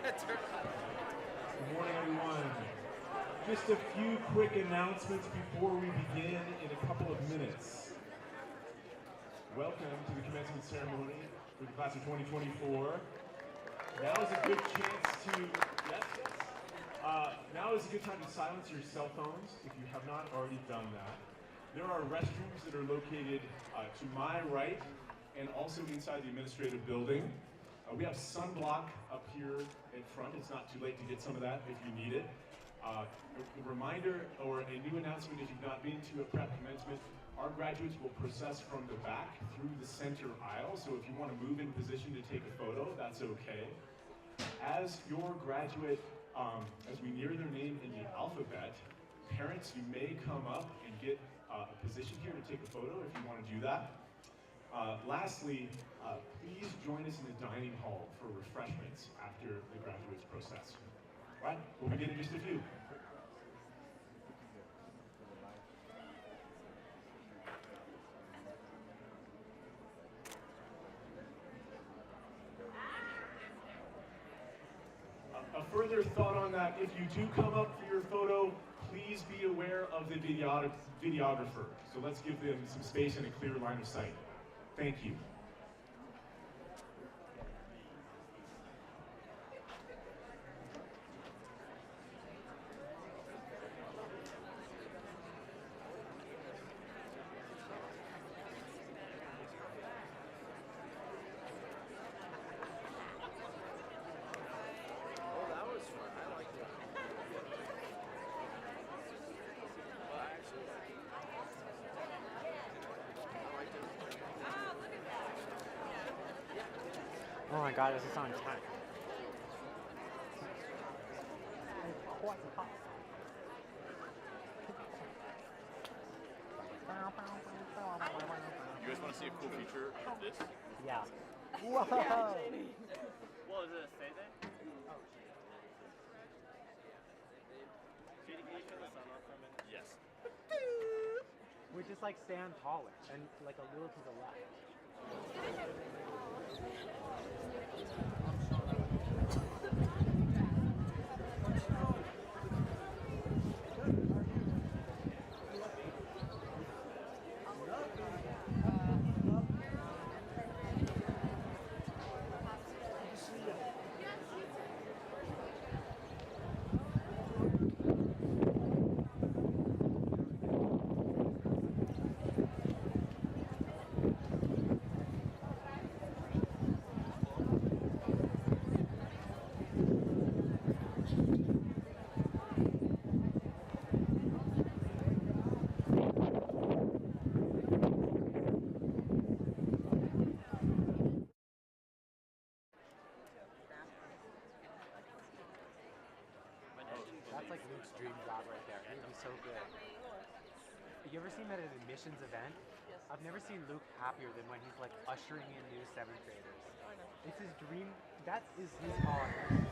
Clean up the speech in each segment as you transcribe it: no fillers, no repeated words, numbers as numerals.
Good morning, everyone. Just a few quick announcements before we begin in a couple of minutes. Welcome to the commencement ceremony for the class of 2024. Now is a good chance to, now is a good time to silence your cell phones if you have not already done that. There are restrooms that are located to my right and also inside the administrative building. We have sunblock up here in front. It's not too late to get some of that if you need it. A reminder or a new announcement, if you've not been to a prep commencement, our graduates will process from the back through the center aisle. So if you want to move in position to take a photo, that's okay. As your graduate, as we near their name in the alphabet, parents, you may come up and get a position here to take a photo if you want to do that. Lastly, please join us in the dining hall for refreshments after the graduates process. All right, we'll begin in just a few. A further thought on that, if you do come up for your photo, please be aware of the videographer. So let's give them some space and a clear line of sight. Thank you. Oh my god, this is on time. Quite hot. You guys want to see a cool feature of this? Yeah. Whoa! Well, does it say that? Oh, shit. Can you turn the sun off for a minute? Yes. We just like stand taller and like a little to the left. That's like Luke's dream job right there. It would be so good. You ever seen that at an admissions event? Yes. I've never seen Luke happier than when he's like ushering in new 7th graders. I know. It's his dream. That is his honor.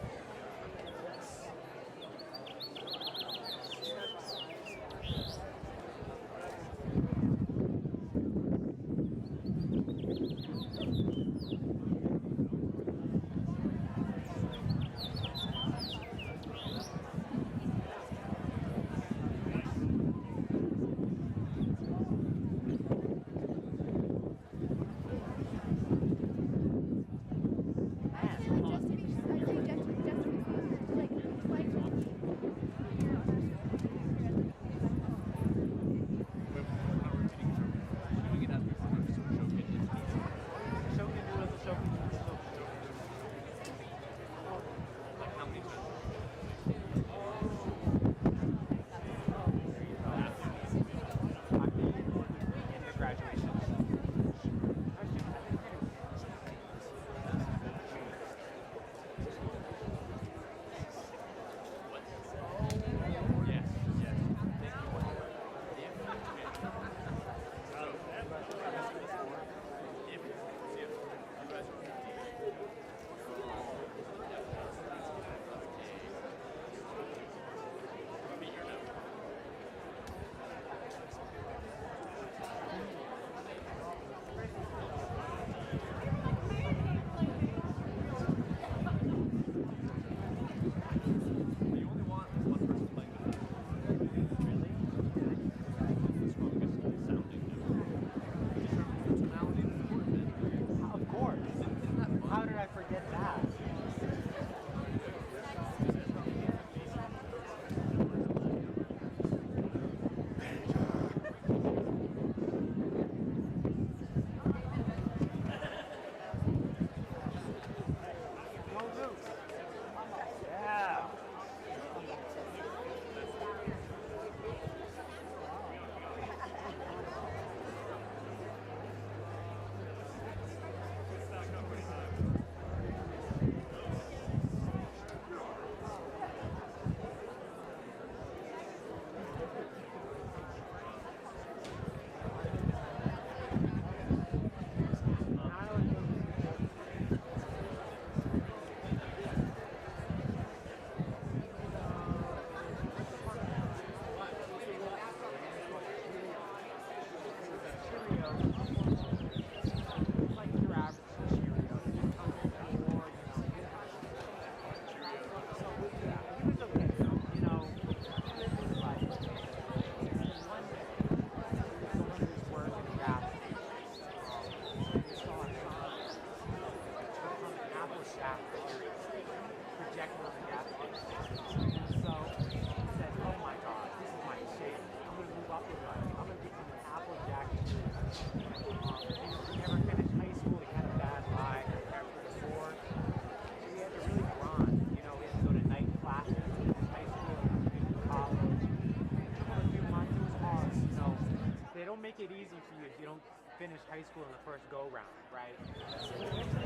it easy for you if you don't finish high school in the first go round, right?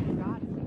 You got it.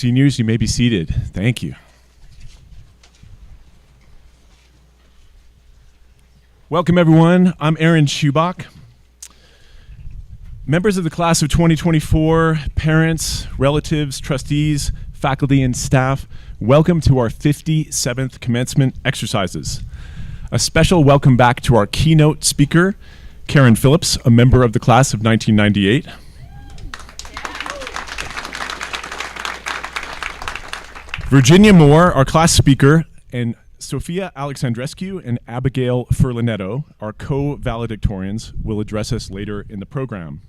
Seniors, you may be seated. Thank you. Welcome, everyone. I'm Aaron Schubach. Members of the class of 2024, parents, relatives, trustees, faculty, and staff, welcome to our 57th commencement exercises. A special welcome back to our keynote speaker, Karen Phillips, a member of the class of 1998. Virginia Moore, our class speaker, and Sophia Alexandrescu and Abigail Furlanetto, our co-valedictorians, will address us later in the program.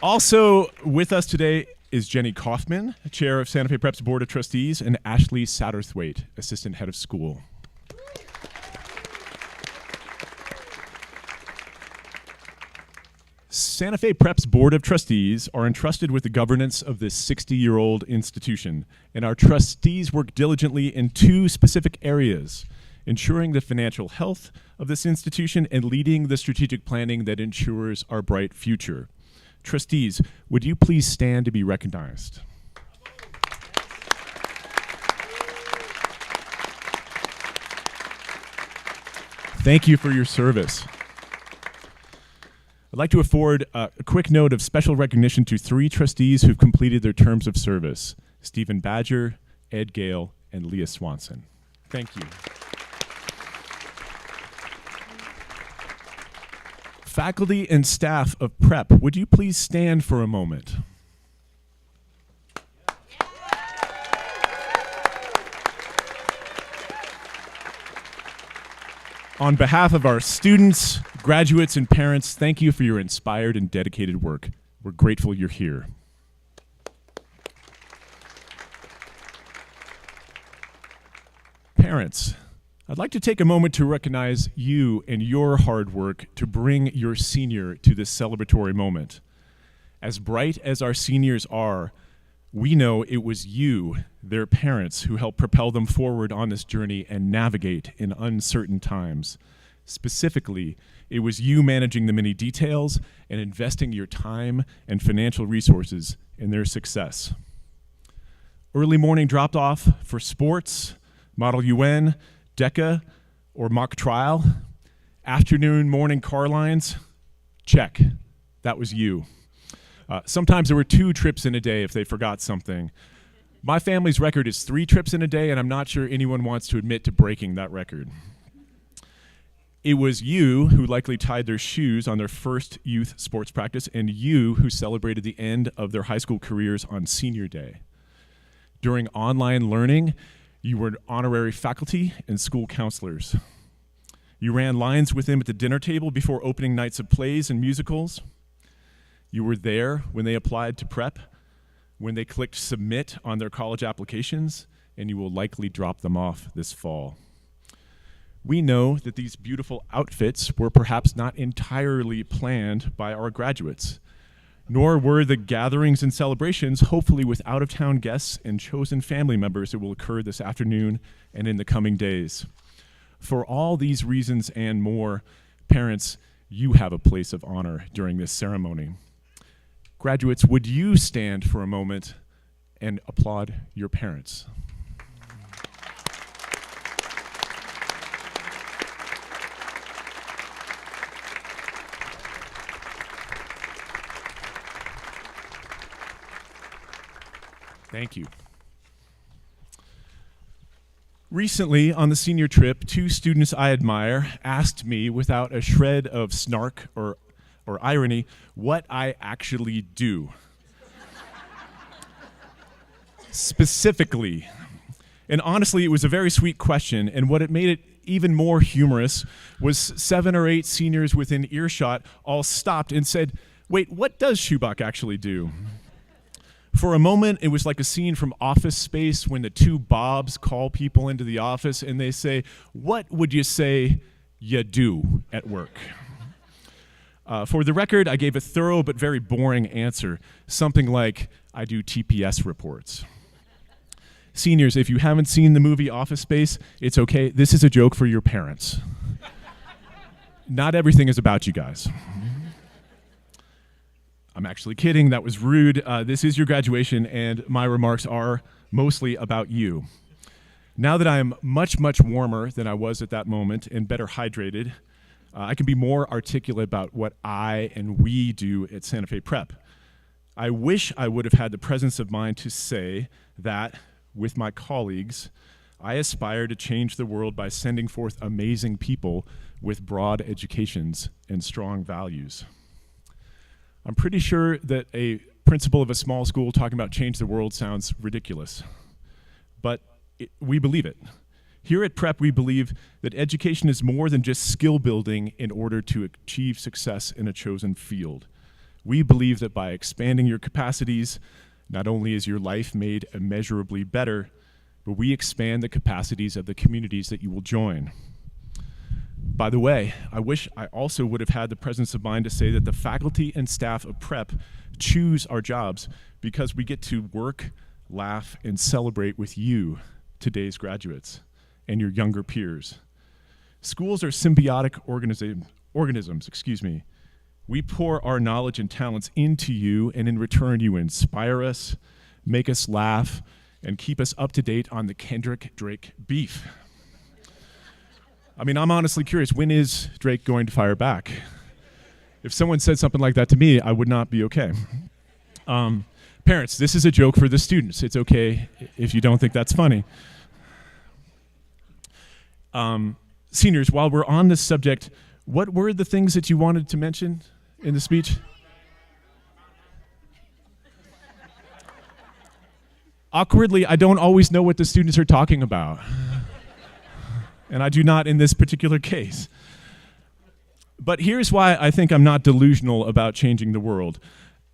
Also with us today is Jenny Kaufman, Chair of Santa Fe Prep's Board of Trustees, and Ashley Satterthwaite, Assistant Head of School. Santa Fe Prep's Board of Trustees are entrusted with the governance of this 60-year-old institution, and our trustees work diligently in two specific areas: ensuring the financial health of this institution and leading the strategic planning that ensures our bright future. Trustees, would you please stand to be recognized? Thank you for your service. I'd like to afford a quick note of special recognition to three trustees who've completed their terms of service: Stephen Badger, Ed Gale, and Leah Swanson. Thank you. Faculty and staff of Prep, would you please stand for a moment? On behalf of our students, graduates, and parents, thank you for your inspired and dedicated work. We're grateful you're here. Parents, I'd like to take a moment to recognize you and your hard work to bring your senior to this celebratory moment. As bright as our seniors are, we know it was you, their parents, who helped propel them forward on this journey and navigate in uncertain times. Specifically, it was you managing the many details and investing your time and financial resources in their success. Early morning dropped off for sports, Model UN, DECA, or mock trial. Afternoon, morning car lines, check. That was you. Sometimes there were 2 trips in a day if they forgot something. My family's record is 3 trips in a day, and I'm not sure anyone wants to admit to breaking that record. It was you who likely tied their shoes on their first youth sports practice, and you who celebrated the end of their high school careers on senior day. During online learning, you were honorary faculty and school counselors. You ran lines with them at the dinner table before opening nights of plays and musicals. You were there when they applied to prep, when they clicked submit on their college applications, and you will likely drop them off this fall. We know that these beautiful outfits were perhaps not entirely planned by our graduates, nor were the gatherings and celebrations, hopefully with out-of-town guests and chosen family members, that will occur this afternoon and in the coming days. For all these reasons and more, parents, you have a place of honor during this ceremony. Graduates, would you stand for a moment and applaud your parents? Thank you. Recently, on the senior trip, 2 students I admire asked me, without a shred of snark or irony, what I actually do. Specifically. And honestly, it was a very sweet question, and what it made it even more humorous was 7 or 8 seniors within earshot all stopped and said, "Wait, what does Schubach actually do?" For a moment, it was like a scene from Office Space when the 2 Bobs call people into the office and they say, "What would you say you do at work?" For the record, I gave a thorough but very boring answer, something like, "I do TPS reports." Seniors, if you haven't seen the movie Office Space, it's okay. This is a joke for your parents. Not everything is about you guys. I'm actually kidding. That was rude. This is your graduation, and my remarks are mostly about you. Now that I am much, much warmer than I was at that moment and better hydrated, I can be more articulate about what I and we do at Santa Fe Prep. I wish I would have had the presence of mind to say that, with my colleagues, I aspire to change the world by sending forth amazing people with broad educations and strong values. I'm pretty sure that a principal of a small school talking about change the world sounds ridiculous, but we believe it. Here at Prep, we believe that education is more than just skill building in order to achieve success in a chosen field. We believe that by expanding your capacities, not only is your life made immeasurably better, but we expand the capacities of the communities that you will join. By the way, I wish I also would have had the presence of mind to say that the faculty and staff of Prep choose our jobs because we get to work, laugh, and celebrate with you, today's graduates, and your younger peers. Schools are symbiotic organisms. We pour our knowledge and talents into you, and in return you inspire us, make us laugh, and keep us up to date on the Kendrick Drake beef. I mean, I'm honestly curious, when is Drake going to fire back? If someone said something like that to me, I would not be okay. Parents, this is a joke for the students. It's okay if you don't think that's funny. Seniors, while we're on this subject, what were the things that you wanted to mention in the speech? Awkwardly, I don't always know what the students are talking about. And I do not in this particular case. But here's why I think I'm not delusional about changing the world.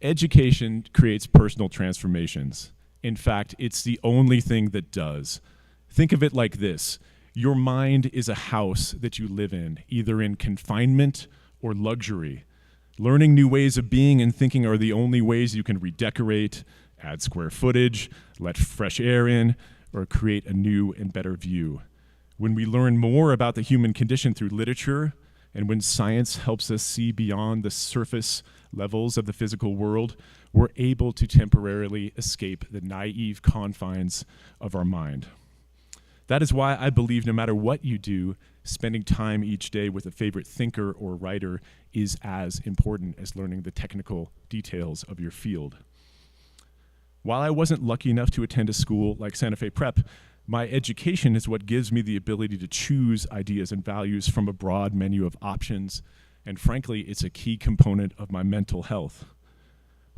Education creates personal transformations. In fact, it's the only thing that does. Think of it like this. Your mind is a house that you live in, either in confinement or luxury. Learning new ways of being and thinking are the only ways you can redecorate, add square footage, let fresh air in, or create a new and better view. When we learn more about the human condition through literature, and when science helps us see beyond the surface levels of the physical world, we're able to temporarily escape the naive confines of our mind. That is why I believe no matter what you do, spending time each day with a favorite thinker or writer is as important as learning the technical details of your field. While I wasn't lucky enough to attend a school like Santa Fe Prep, my education is what gives me the ability to choose ideas and values from a broad menu of options, and frankly, it's a key component of my mental health.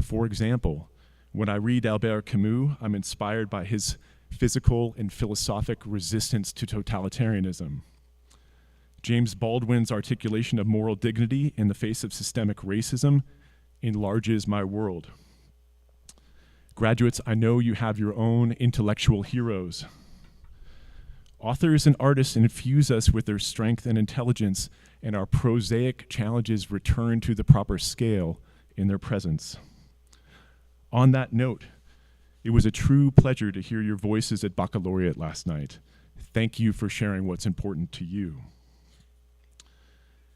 For example, when I read Albert Camus, I'm inspired by his physical and philosophic resistance to totalitarianism. James Baldwin's articulation of moral dignity in the face of systemic racism enlarges my world. Graduates, I know you have your own intellectual heroes. Authors and artists infuse us with their strength and intelligence, and our prosaic challenges return to the proper scale in their presence. On that note, it was a true pleasure to hear your voices at Baccalaureate last night. Thank you for sharing what's important to you.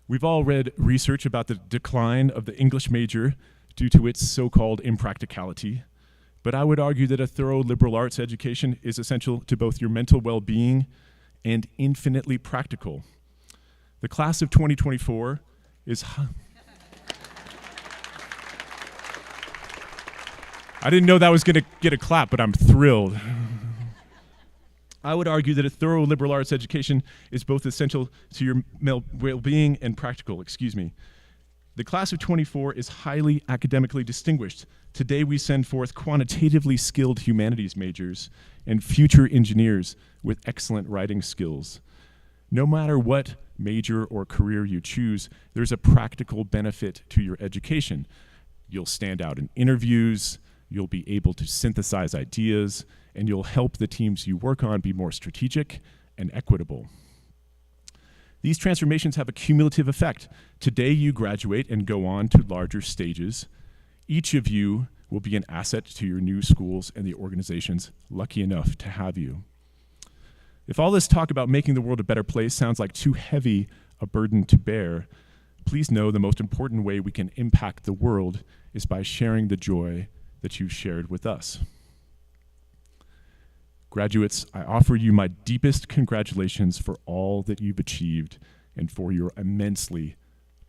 We've all read research about the decline of the English major due to its so-called impracticality, but I would argue that a thorough liberal arts education is essential to both your mental well-being and infinitely practical. The class of 2024 is... I didn't know that was going to get a clap, but I'm thrilled. I would argue that a thorough liberal arts education is both essential to your well-being and practical, The class of 24 is highly academically distinguished. Today we send forth quantitatively skilled humanities majors and future engineers with excellent writing skills. No matter what major or career you choose, there's a practical benefit to your education. You'll stand out in interviews, you'll be able to synthesize ideas, and you'll help the teams you work on be more strategic and equitable. These transformations have a cumulative effect. Today you graduate and go on to larger stages. Each of you will be an asset to your new schools and the organizations lucky enough to have you. If all this talk about making the world a better place sounds like too heavy a burden to bear, please know the most important way we can impact the world is by sharing the joy that you've shared with us. Graduates, I offer you my deepest congratulations for all that you've achieved and for your immensely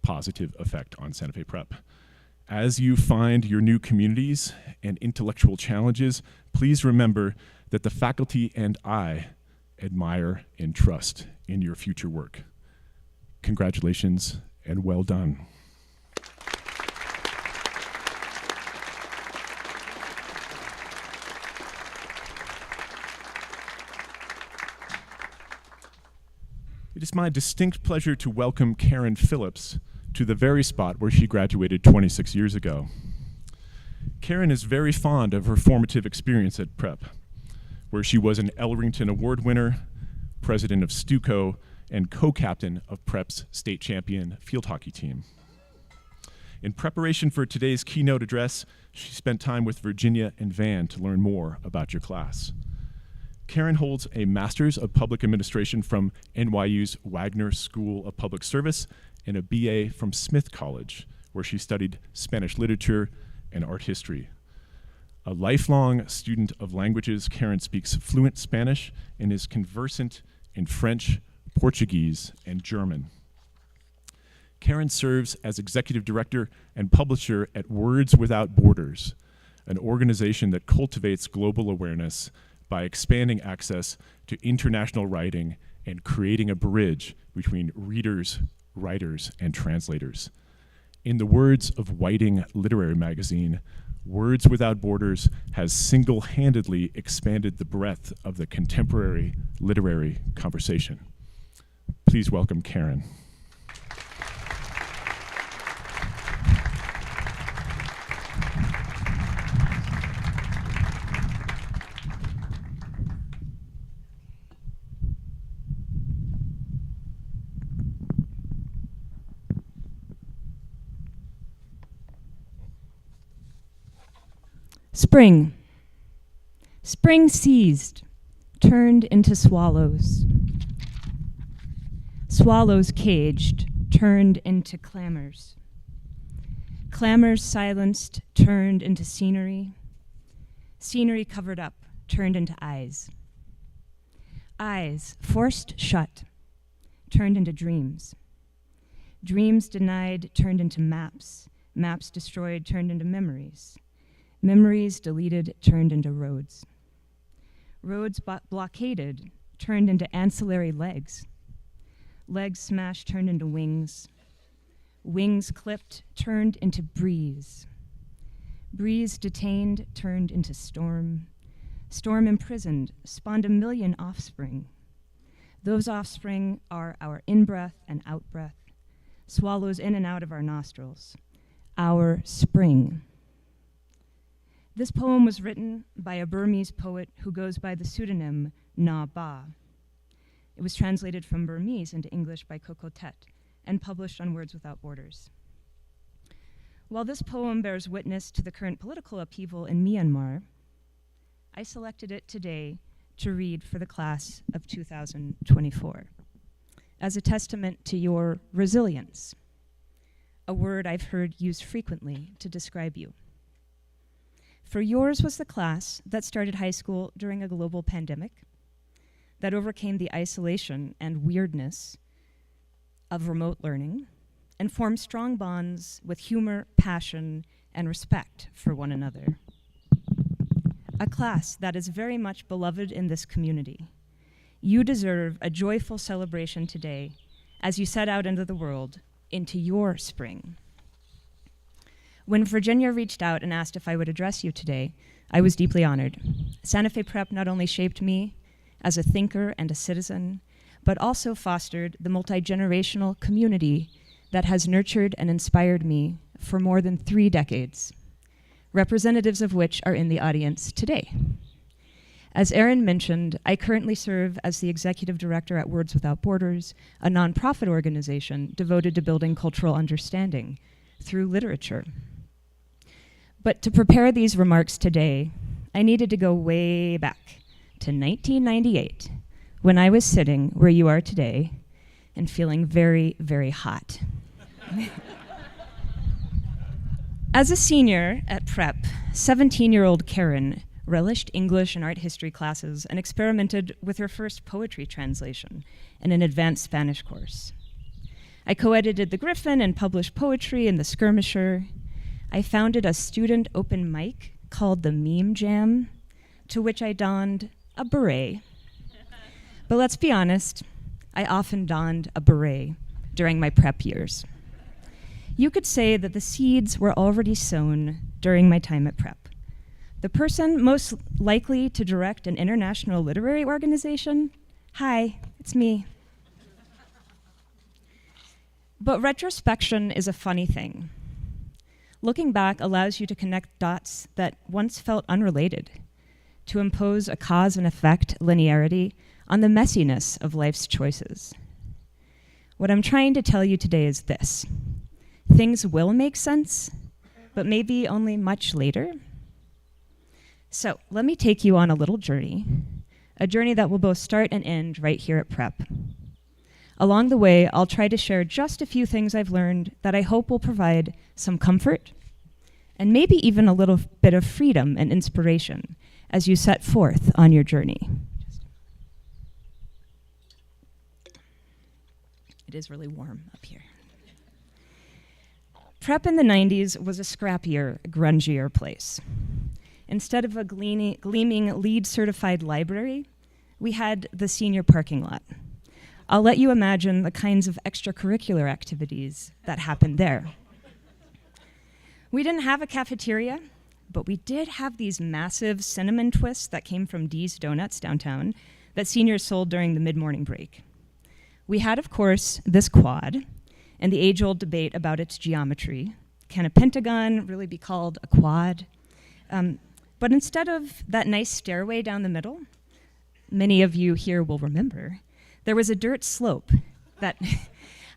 positive effect on Santa Fe Prep. As you find your new communities and intellectual challenges, please remember that the faculty and I admire and trust in your future work. Congratulations and well done. It is my distinct pleasure to welcome Karen Phillips to the very spot where she graduated 26 years ago. Karen is very fond of her formative experience at Prep, where she was an Elrington Award winner, president of Stuco, and co-captain of Prep's state champion field hockey team. In preparation for today's keynote address, she spent time with Virginia and Van to learn more about your class. Karen holds a Master's of Public Administration from NYU's Wagner School of Public Service and a BA from Smith College, where she studied Spanish literature and art history. A lifelong student of languages, Karen speaks fluent Spanish and is conversant in French, Portuguese, and German. Karen serves as executive director and publisher at Words Without Borders, an organization that cultivates global awareness by expanding access to international writing and creating a bridge between readers, writers, and translators. In the words of Whiting Literary Magazine, Words Without Borders has single-handedly expanded the breadth of the contemporary literary conversation. Please welcome Karen. Spring. Spring seized, turned into swallows. Swallows caged, turned into clamors. Clamors silenced, turned into scenery. Scenery covered up, turned into eyes. Eyes forced shut, turned into dreams. Dreams denied, turned into maps. Maps destroyed, turned into memories. Memories deleted, turned into roads. Roads blockaded, turned into ancillary legs. Legs smashed, turned into wings. Wings clipped, turned into breeze. Breeze detained, turned into storm. Storm imprisoned, spawned a million offspring. Those offspring are our in-breath and out-breath, swallows in and out of our nostrils, our spring. This poem was written by a Burmese poet who goes by the pseudonym Na Ba. It was translated from Burmese into English by Coco Tet and published on Words Without Borders. While this poem bears witness to the current political upheaval in Myanmar, I selected it today to read for the class of 2024 as a testament to your resilience, a word I've heard used frequently to describe you. For yours was the class that started high school during a global pandemic, that overcame the isolation and weirdness of remote learning, and formed strong bonds with humor, passion, and respect for one another. A class that is very much beloved in this community. You deserve a joyful celebration today as you set out into the world, into your spring. When Virginia reached out and asked if I would address you today, I was deeply honored. Santa Fe Prep not only shaped me as a thinker and a citizen, but also fostered the multi-generational community that has nurtured and inspired me for more than 3 decades, representatives of which are in the audience today. As Erin mentioned, I currently serve as the executive director at Words Without Borders, a nonprofit organization devoted to building cultural understanding through literature. But to prepare these remarks today, I needed to go way back to 1998, when I was sitting where you are today and feeling very, very hot. As a senior at prep, 17-year-old Karen relished English and art history classes and experimented with her first poetry translation in an advanced Spanish course. I co-edited The Griffin and published poetry in The Skirmisher. I founded a student open mic called the Meme Jam, to which I donned a beret. But let's be honest, I often donned a beret during my prep years. You could say that the seeds were already sown during my time at prep. The person most likely to direct an international literary organization? Hi, it's me. But retrospection is a funny thing. Looking back allows you to connect dots that once felt unrelated, to impose a cause and effect linearity on the messiness of life's choices. What I'm trying to tell you today is this: things will make sense, but maybe only much later. So let me take you on a little journey, a journey that will both start and end right here at prep. Along the way, I'll try to share just a few things I've learned that I hope will provide some comfort and maybe even a little bit of freedom and inspiration as you set forth on your journey. It is really warm up here. Prep in the 90s was a scrappier, grungier place. Instead of a gleaming LEED-certified library, we had the senior parking lot. I'll let you imagine the kinds of extracurricular activities that happened there. We didn't have a cafeteria, but we did have these massive cinnamon twists that came from Dee's Donuts downtown that seniors sold during the mid-morning break. We had, of course, this quad and the age-old debate about its geometry. Can a pentagon really be called a quad? But instead of that nice stairway down the middle, many of you here will remember, there was a dirt slope that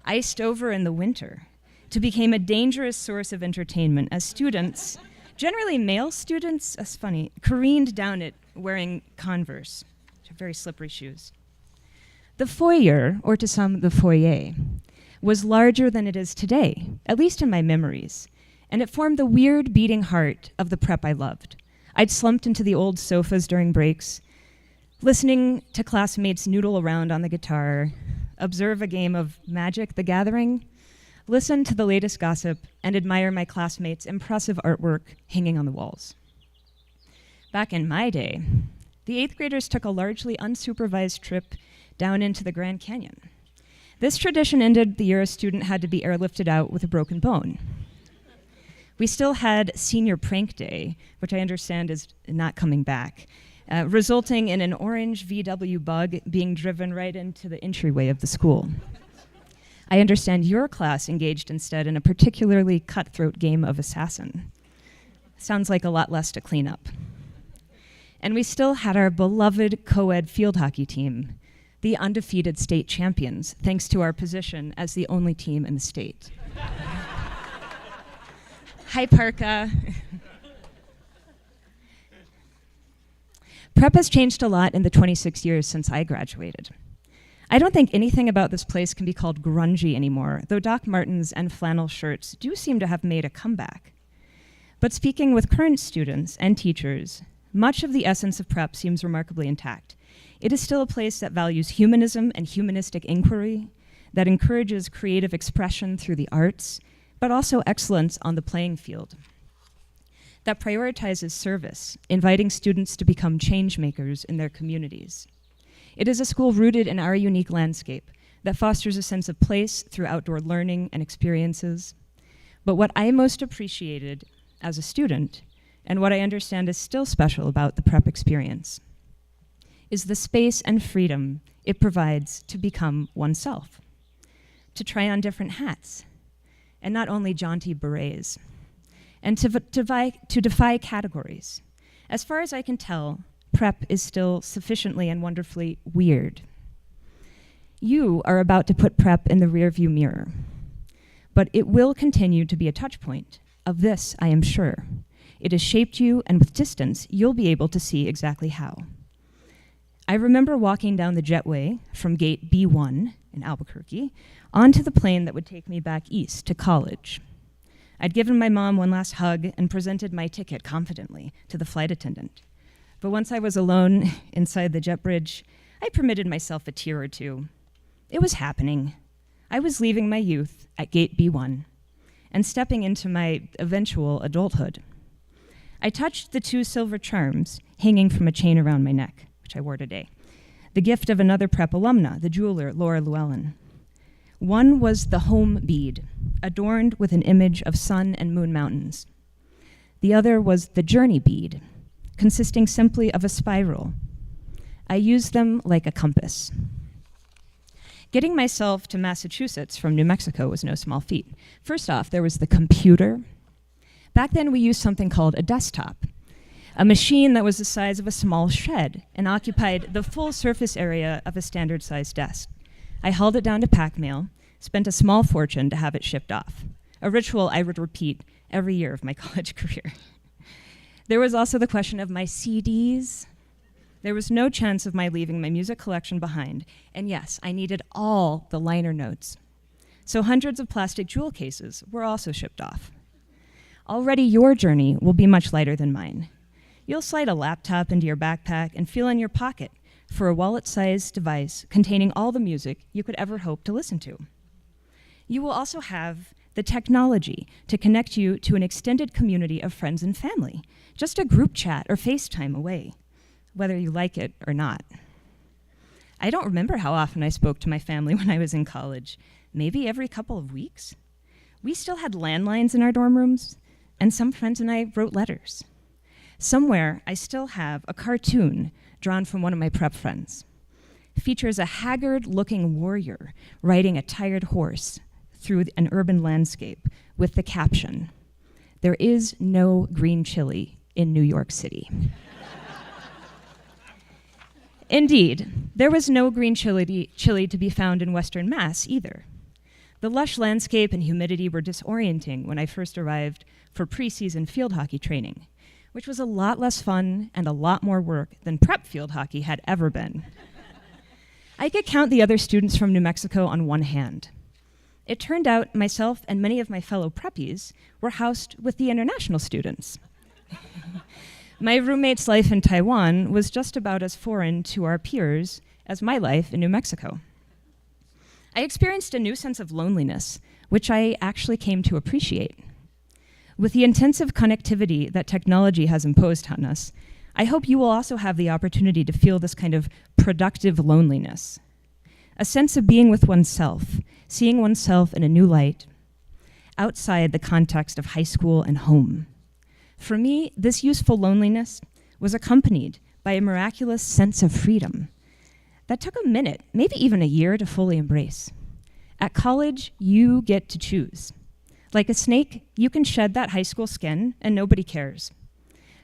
iced over in the winter to become a dangerous source of entertainment as students, generally male students, that's funny, careened down it wearing Converse, which are very slippery shoes. The foyer, or to some, the foyer, was larger than it is today, at least in my memories, and it formed the weird beating heart of the prep I loved. I'd slumped into the old sofas during breaks, listening to classmates noodle around on the guitar, observe a game of Magic: The Gathering, listen to the latest gossip, and admire my classmates' impressive artwork hanging on the walls. Back in my day, the 8th graders took a largely unsupervised trip down into the Grand Canyon. This tradition ended the year a student had to be airlifted out with a broken bone. We still had senior prank day, which I understand is not coming back, resulting in an orange VW bug being driven right into the entryway of the school. I understand your class engaged instead in a particularly cutthroat game of assassin. Sounds like a lot less to clean up. And we still had our beloved co-ed field hockey team, the undefeated state champions, thanks to our position as the only team in the state. Hi, Parka. Prep has changed a lot in the 26 years since I graduated. I don't think anything about this place can be called grungy anymore, though Doc Martens and flannel shirts do seem to have made a comeback. But speaking with current students and teachers, much of the essence of prep seems remarkably intact. It is still a place that values humanism and humanistic inquiry, that encourages creative expression through the arts, but also excellence on the playing field, that prioritizes service, inviting students to become change makers in their communities. It is a school rooted in our unique landscape that fosters a sense of place through outdoor learning and experiences. But what I most appreciated as a student, and what I understand is still special about the prep experience, is the space and freedom it provides to become oneself, to try on different hats, and not only jaunty berets, and to defy categories. As far as I can tell, prep is still sufficiently and wonderfully weird. You are about to put prep in the rearview mirror, but it will continue to be a touch point. Of this, I am sure. It has shaped you, and with distance, you'll be able to see exactly how. I remember walking down the jetway from gate B1 in Albuquerque onto the plane that would take me back east to college. I'd given my mom one last hug and presented my ticket confidently to the flight attendant. But once I was alone inside the jet bridge, I permitted myself a tear or two. It was happening. I was leaving my youth at gate B1 and stepping into my eventual adulthood. I touched the 2 silver charms hanging from a chain around my neck, which I wore today, the gift of another prep alumna, the jeweler Laura Llewellyn. One was the home bead, adorned with an image of sun and moon mountains. The other was the journey bead, consisting simply of a spiral. I used them like a compass. Getting myself to Massachusetts from New Mexico was no small feat. First off, there was the computer. Back then, we used something called a desktop, a machine that was the size of a small shed and occupied the full surface area of a standard-sized desk. I hauled it down to pack mail, spent a small fortune to have it shipped off, a ritual I would repeat every year of my college career. There was also the question of my CDs. There was no chance of my leaving my music collection behind, and yes, I needed all the liner notes. So hundreds of plastic jewel cases were also shipped off. Already your journey will be much lighter than mine. You'll slide a laptop into your backpack and feel in your pocket for a wallet-sized device containing all the music you could ever hope to listen to. You will also have the technology to connect you to an extended community of friends and family, just a group chat or FaceTime away, whether you like it or not. I don't remember how often I spoke to my family when I was in college, maybe every couple of weeks. We still had landlines in our dorm rooms, and some friends and I wrote letters. Somewhere, I still have a cartoon drawn from one of my prep friends. It features a haggard-looking warrior riding a tired horse through an urban landscape with the caption, "There is no green chili in New York City." Indeed, there was no green chili to be found in Western Mass either. The lush landscape and humidity were disorienting when I first arrived for preseason field hockey training, which was a lot less fun and a lot more work than prep field hockey had ever been. I could count the other students from New Mexico on one hand. It turned out myself and many of my fellow preppies were housed with the international students. My roommate's life in Taiwan was just about as foreign to our peers as my life in New Mexico. I experienced a new sense of loneliness, which I actually came to appreciate. With the intensive connectivity that technology has imposed on us, I hope you will also have the opportunity to feel this kind of productive loneliness, a sense of being with oneself, seeing oneself in a new light, outside the context of high school and home. For me, this useful loneliness was accompanied by a miraculous sense of freedom that took a minute, maybe even a year, to fully embrace. At college, you get to choose. Like a snake, you can shed that high school skin and nobody cares.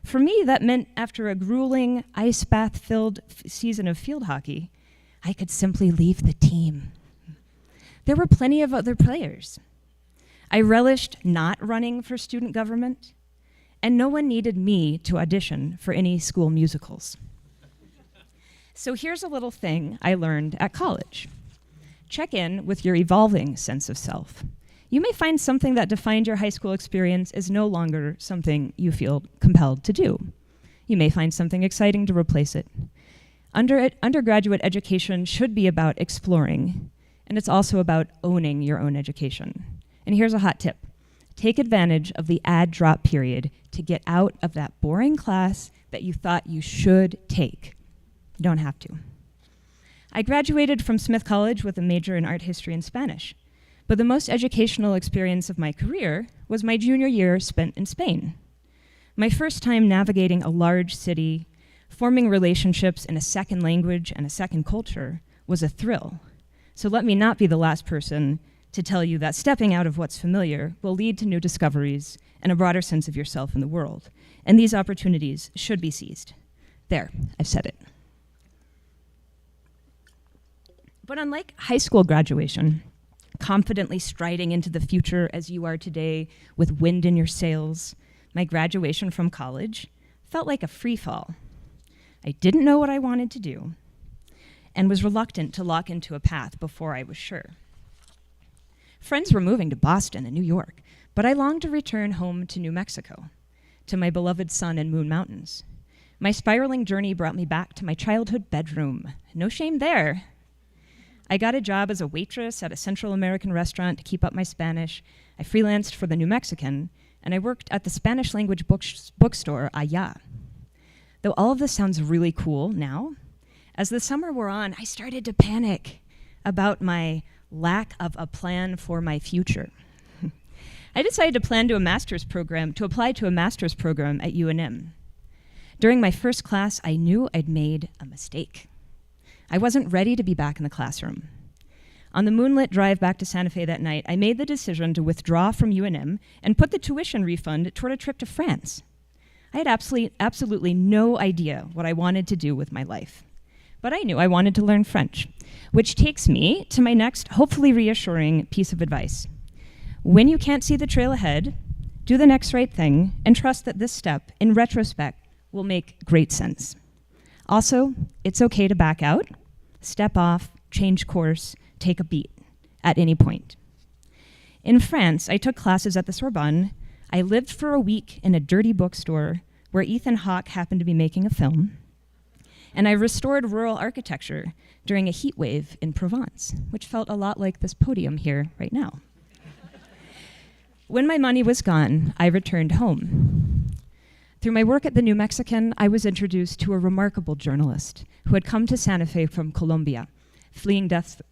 For me, that meant after a grueling, ice bath-filled season of field hockey, I could simply leave the team. There were plenty of other players. I relished not running for student government, and no one needed me to audition for any school musicals. So here's a little thing I learned at college. Check in with your evolving sense of self. You may find something that defined your high school experience is no longer something you feel compelled to do. You may find something exciting to replace it. Undergraduate education should be about exploring, and it's also about owning your own education. And here's a hot tip. Take advantage of the add drop period to get out of that boring class that you thought you should take. You don't have to. I graduated from Smith College with a major in art history and Spanish, but the most educational experience of my career was my junior year spent in Spain. My first time navigating a large city, forming relationships in a second language and a second culture was a thrill. So let me not be the last person to tell you that stepping out of what's familiar will lead to new discoveries and a broader sense of yourself in the world. And these opportunities should be seized. There, I've said it. But unlike high school graduation, confidently striding into the future as you are today with wind in your sails, my graduation from college felt like a free fall. I didn't know what I wanted to do. and was reluctant to lock into a path before I was sure. Friends were moving to Boston and New York, but I longed to return home to New Mexico, to my beloved Sun and Moon Mountains. My spiraling journey brought me back to my childhood bedroom. No shame there. I got a job as a waitress at a Central American restaurant to keep up my Spanish. I freelanced for the New Mexican, and I worked at the Spanish language bookstore Allá. Though all of this sounds really cool now, as the summer wore on, I started to panic about my lack of a plan for my future. I decided to apply to a master's program at UNM. During my first class, I knew I'd made a mistake. I wasn't ready to be back in the classroom. On the moonlit drive back to Santa Fe that night, I made the decision to withdraw from UNM and put the tuition refund toward a trip to France. I had absolutely no idea what I wanted to do with my life. But I knew I wanted to learn French, which takes me to my next, hopefully reassuring piece of advice. When you can't see the trail ahead, do the next right thing and trust that this step, in retrospect, will make great sense. Also, it's okay to back out, step off, change course, take a beat at any point. In France, I took classes at the Sorbonne. I lived for a week in a dirty bookstore where Ethan Hawke happened to be making a film. And I restored rural architecture during a heat wave in Provence, which felt a lot like this podium here right now. When my money was gone, I returned home. Through my work at the New Mexican, I was introduced to a remarkable journalist who had come to Santa Fe from Colombia, fleeing death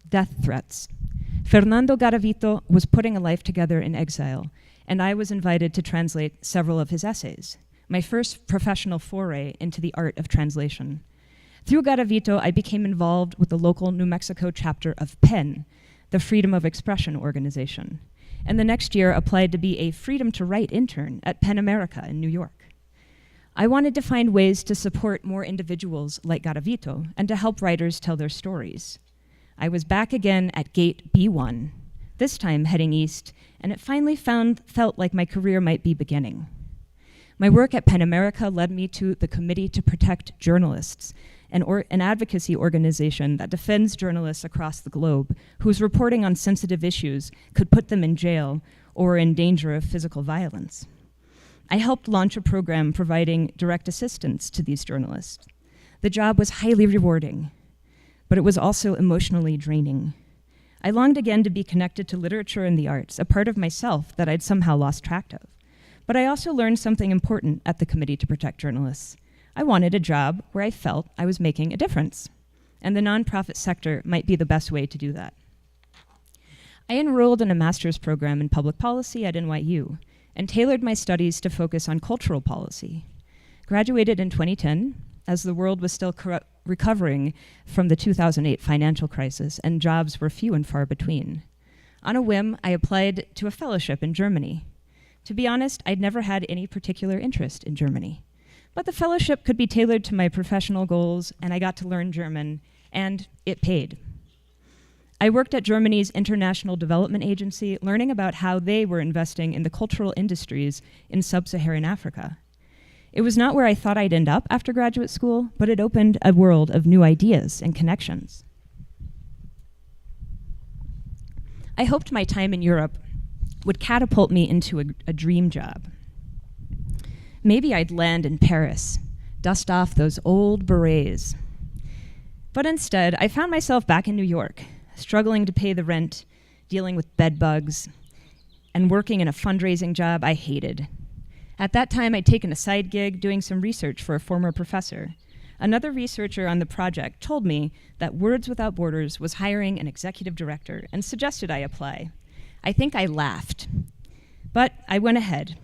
threats. Fernando Garavito was putting a life together in exile, and I was invited to translate several of his essays, my first professional foray into the art of translation. Through Garavito, I became involved with the local New Mexico chapter of PEN, the Freedom of Expression organization, and the next year applied to be a Freedom to Write intern at PEN America in New York. I wanted to find ways to support more individuals like Garavito and to help writers tell their stories. I was back again at gate B1, this time heading east, and it finally felt like my career might be beginning. My work at PEN America led me to the Committee to Protect Journalists, an advocacy organization that defends journalists across the globe whose reporting on sensitive issues could put them in jail or in danger of physical violence. I helped launch a program providing direct assistance to these journalists. The job was highly rewarding, but it was also emotionally draining. I longed again to be connected to literature and the arts, a part of myself that I'd somehow lost track of. But I also learned something important at the Committee to Protect Journalists. I wanted a job where I felt I was making a difference, and the nonprofit sector might be the best way to do that. I enrolled in a master's program in public policy at NYU and tailored my studies to focus on cultural policy. Graduated in 2010, as the world was still recovering from the 2008 financial crisis and jobs were few and far between. On a whim, I applied to a fellowship in Germany. To be honest, I'd never had any particular interest in Germany. But the fellowship could be tailored to my professional goals, and I got to learn German, and it paid. I worked at Germany's International Development Agency, learning about how they were investing in the cultural industries in sub-Saharan Africa. It was not where I thought I'd end up after graduate school, but it opened a world of new ideas and connections. I hoped my time in Europe would catapult me into a dream job. Maybe I'd land in Paris, dust off those old berets. But instead, I found myself back in New York, struggling to pay the rent, dealing with bed bugs, and working in a fundraising job I hated. At that time, I'd taken a side gig doing some research for a former professor. Another researcher on the project told me that Words Without Borders was hiring an executive director and suggested I apply. I think I laughed, but I went ahead.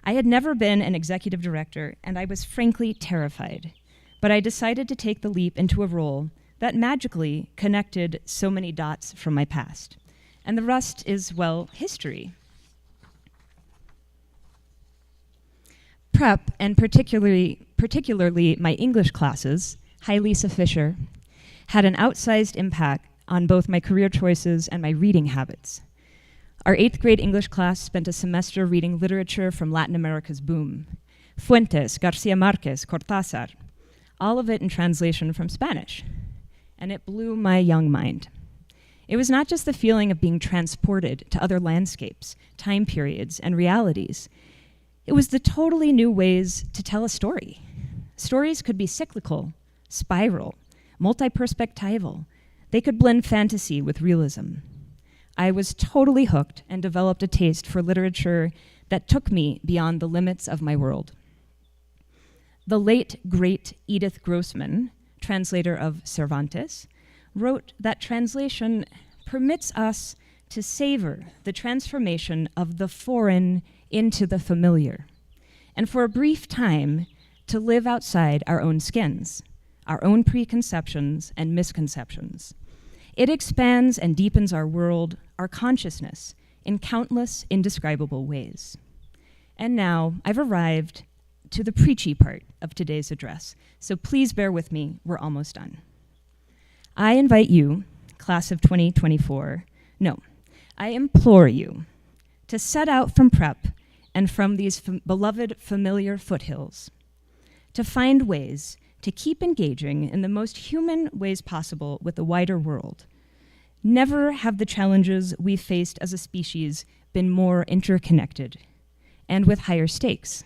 I had never been an executive director, and I was frankly terrified. But I decided to take the leap into a role that magically connected so many dots from my past. And the rest is, well, history. Prep, and particularly my English classes, hi Lisa Fisher, had an outsized impact on both my career choices and my reading habits. Our 8th grade English class spent a semester reading literature from Latin America's boom. Fuentes, Garcia Marquez, Cortázar, all of it in translation from Spanish. and it blew my young mind. It was not just the feeling of being transported to other landscapes, time periods, and realities. It was the totally new ways to tell a story. Stories could be cyclical, spiral, multi-perspectival. They could blend fantasy with realism. I was totally hooked and developed a taste for literature that took me beyond the limits of my world. The late, great Edith Grossman, translator of Cervantes, wrote that translation permits us to savor the transformation of the foreign into the familiar, and for a brief time to live outside our own skins, our own preconceptions and misconceptions. It expands and deepens our world, our consciousness, in countless indescribable ways. And now I've arrived to the preachy part of today's address, so please bear with me, we're almost done. I invite you, class of 2024, I implore you to set out from prep and from these beloved familiar foothills, to find ways to keep engaging in the most human ways possible with the wider world. Never have the challenges we've faced as a species been more interconnected and with higher stakes,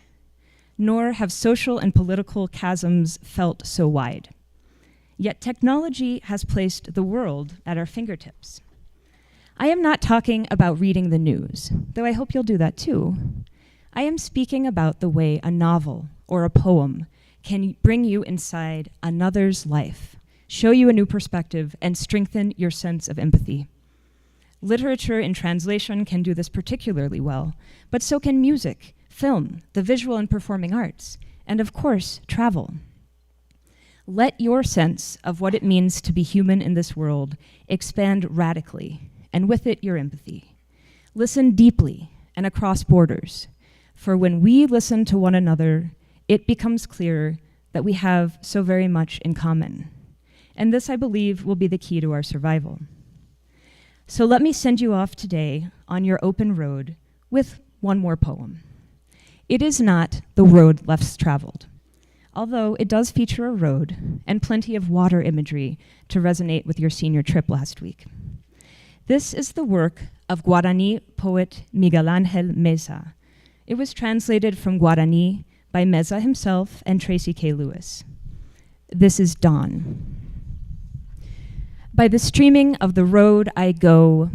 nor have social and political chasms felt so wide. Yet technology has placed the world at our fingertips. I am not talking about reading the news, though I hope you'll do that too. I am speaking about the way a novel or a poem can bring you inside another's life, show you a new perspective, and strengthen your sense of empathy. Literature in translation can do this particularly well, but so can music, film, the visual and performing arts, and of course, travel. Let your sense of what it means to be human in this world expand radically, and with it, your empathy. Listen deeply and across borders, for when we listen to one another, it becomes clear that we have so very much in common. And this, I believe, will be the key to our survival. So let me send you off today on your open road with one more poem. It is not the road less traveled, although it does feature a road and plenty of water imagery to resonate with your senior trip last week. This is the work of Guarani poet Miguel Ángel Meza. It was translated from Guarani by Meza himself and Tracy K. Lewis. This is Dawn. By the streaming of the road I go,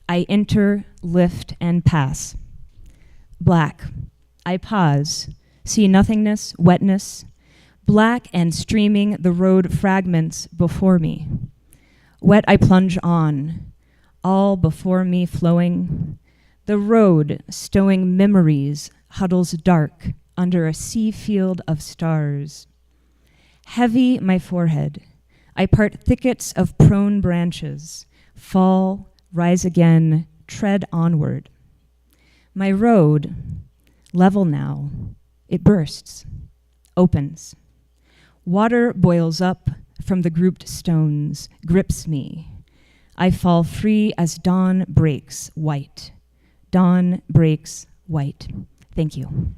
I enter, lift, and pass. Black, I pause, see nothingness, wetness, black and streaming the road fragments before me. Wet I plunge on, all before me flowing. The road, stowing memories, huddles dark under a sea field of stars. Heavy my forehead, I part thickets of prone branches, fall, rise again, tread onward. My road, level now, it bursts, opens. Water boils up from the grouped stones, grips me. I fall free as dawn breaks white. Dawn breaks white. Thank you.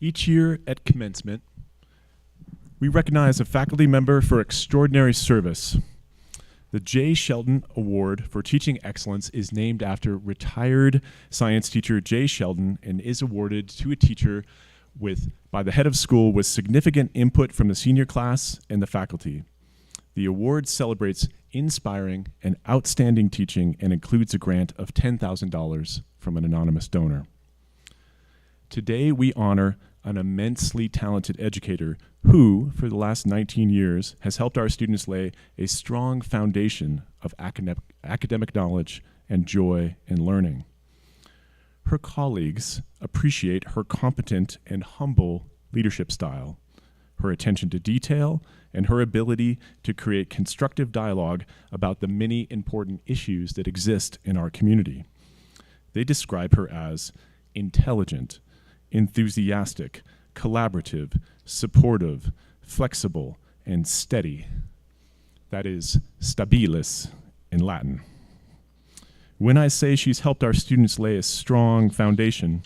Each year at Commencement, we recognize a faculty member for extraordinary service. The J. Sheldon Award for Teaching Excellence is named after retired science teacher J. Sheldon and is awarded to a teacher by the head of school with significant input from the senior class and the faculty. The award celebrates inspiring and outstanding teaching and includes a grant of $10,000 from an anonymous donor. Today, we honor an immensely talented educator who, for the last 19 years, has helped our students lay a strong foundation of academic knowledge and joy in learning. Her colleagues appreciate her competent and humble leadership style, her attention to detail, and her ability to create constructive dialogue about the many important issues that exist in our community. They describe her as intelligent, enthusiastic, collaborative, supportive, flexible, and steady. That is stabilis in Latin. When I say she's helped our students lay a strong foundation,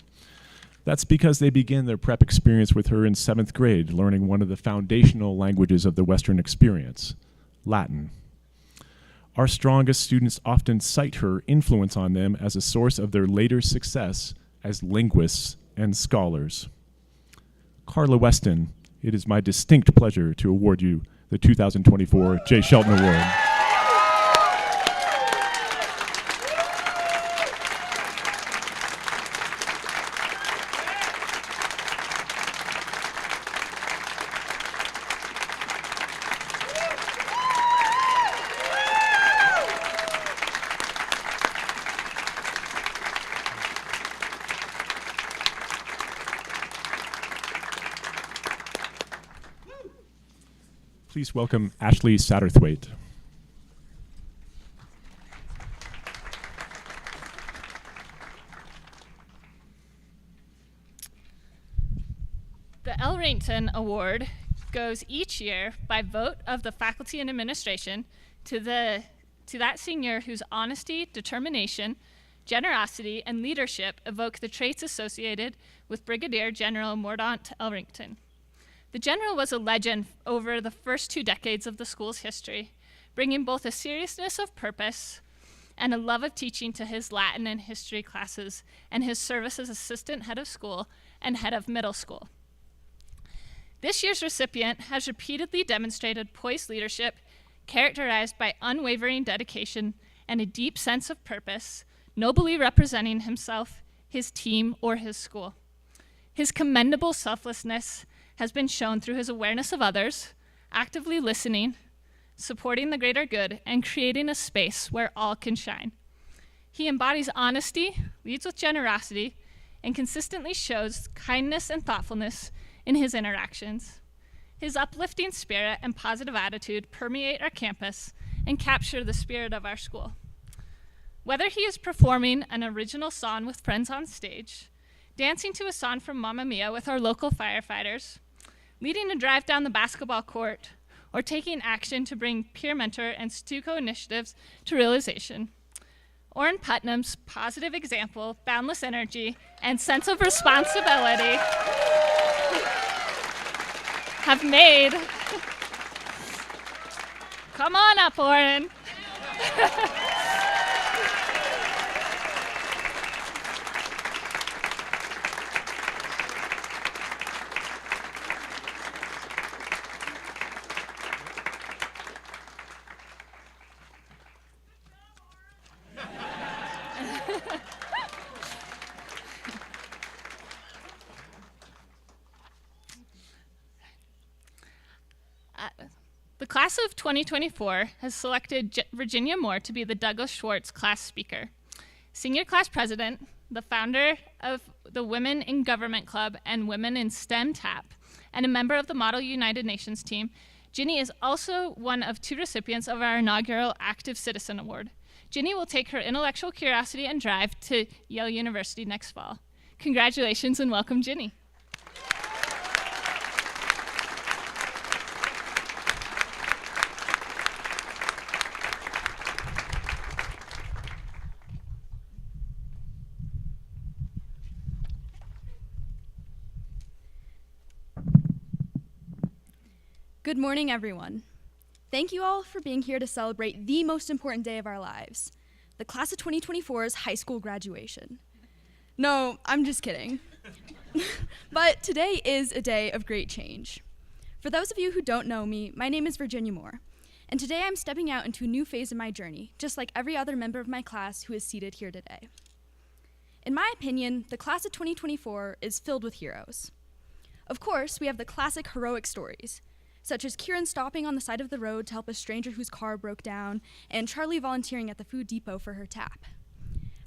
that's because they begin their prep experience with her in 7th grade, learning one of the foundational languages of the Western experience, Latin. Our strongest students often cite her influence on them as a source of their later success as linguists and scholars. Carla Weston, it is my distinct pleasure to award you the 2024 J. Shelton Award. Please welcome Ashley Satterthwaite. The Elrington Award goes each year by vote of the faculty and administration to that senior whose honesty, determination, generosity, and leadership evoke the traits associated with Brigadier General Mordaunt Elrington. The general was a legend over the first 2 decades of the school's history, bringing both a seriousness of purpose and a love of teaching to his Latin and history classes and his service as assistant head of school and head of middle school. This year's recipient has repeatedly demonstrated poised leadership characterized by unwavering dedication and a deep sense of purpose, nobly representing himself, his team, or his school. His commendable selflessness has been shown through his awareness of others, actively listening, supporting the greater good, and creating a space where all can shine. He embodies honesty, leads with generosity, and consistently shows kindness and thoughtfulness in his interactions. His uplifting spirit and positive attitude permeate our campus and capture the spirit of our school. Whether he is performing an original song with friends on stage, dancing to a song from Mamma Mia with our local firefighters, leading a drive down the basketball court, or taking action to bring peer mentor and Stuco initiatives to realization, Orrin Putnam's positive example, boundless energy, and sense of responsibility have made... Come on up, Orrin. The class of 2024 has selected Virginia Moore to be the Douglas Schwartz class speaker. Senior class president, the founder of the Women in Government Club and Women in STEM TAP, and a member of the Model United Nations team, Ginny is also one of 2 recipients of our inaugural Active Citizen Award. Ginny will take her intellectual curiosity and drive to Yale University next fall. Congratulations and welcome, Ginny. Good morning, everyone. Thank you all for being here to celebrate the most important day of our lives, the class of 2024's high school graduation. No, I'm just kidding. But today is a day of great change. For those of you who don't know me, my name is Virginia Moore, and today I'm stepping out into a new phase of my journey, just like every other member of my class who is seated here today. In my opinion, the class of 2024 is filled with heroes. Of course, we have the classic heroic stories, such as Kieran stopping on the side of the road to help a stranger whose car broke down, and Charlie volunteering at the food depot for her tap.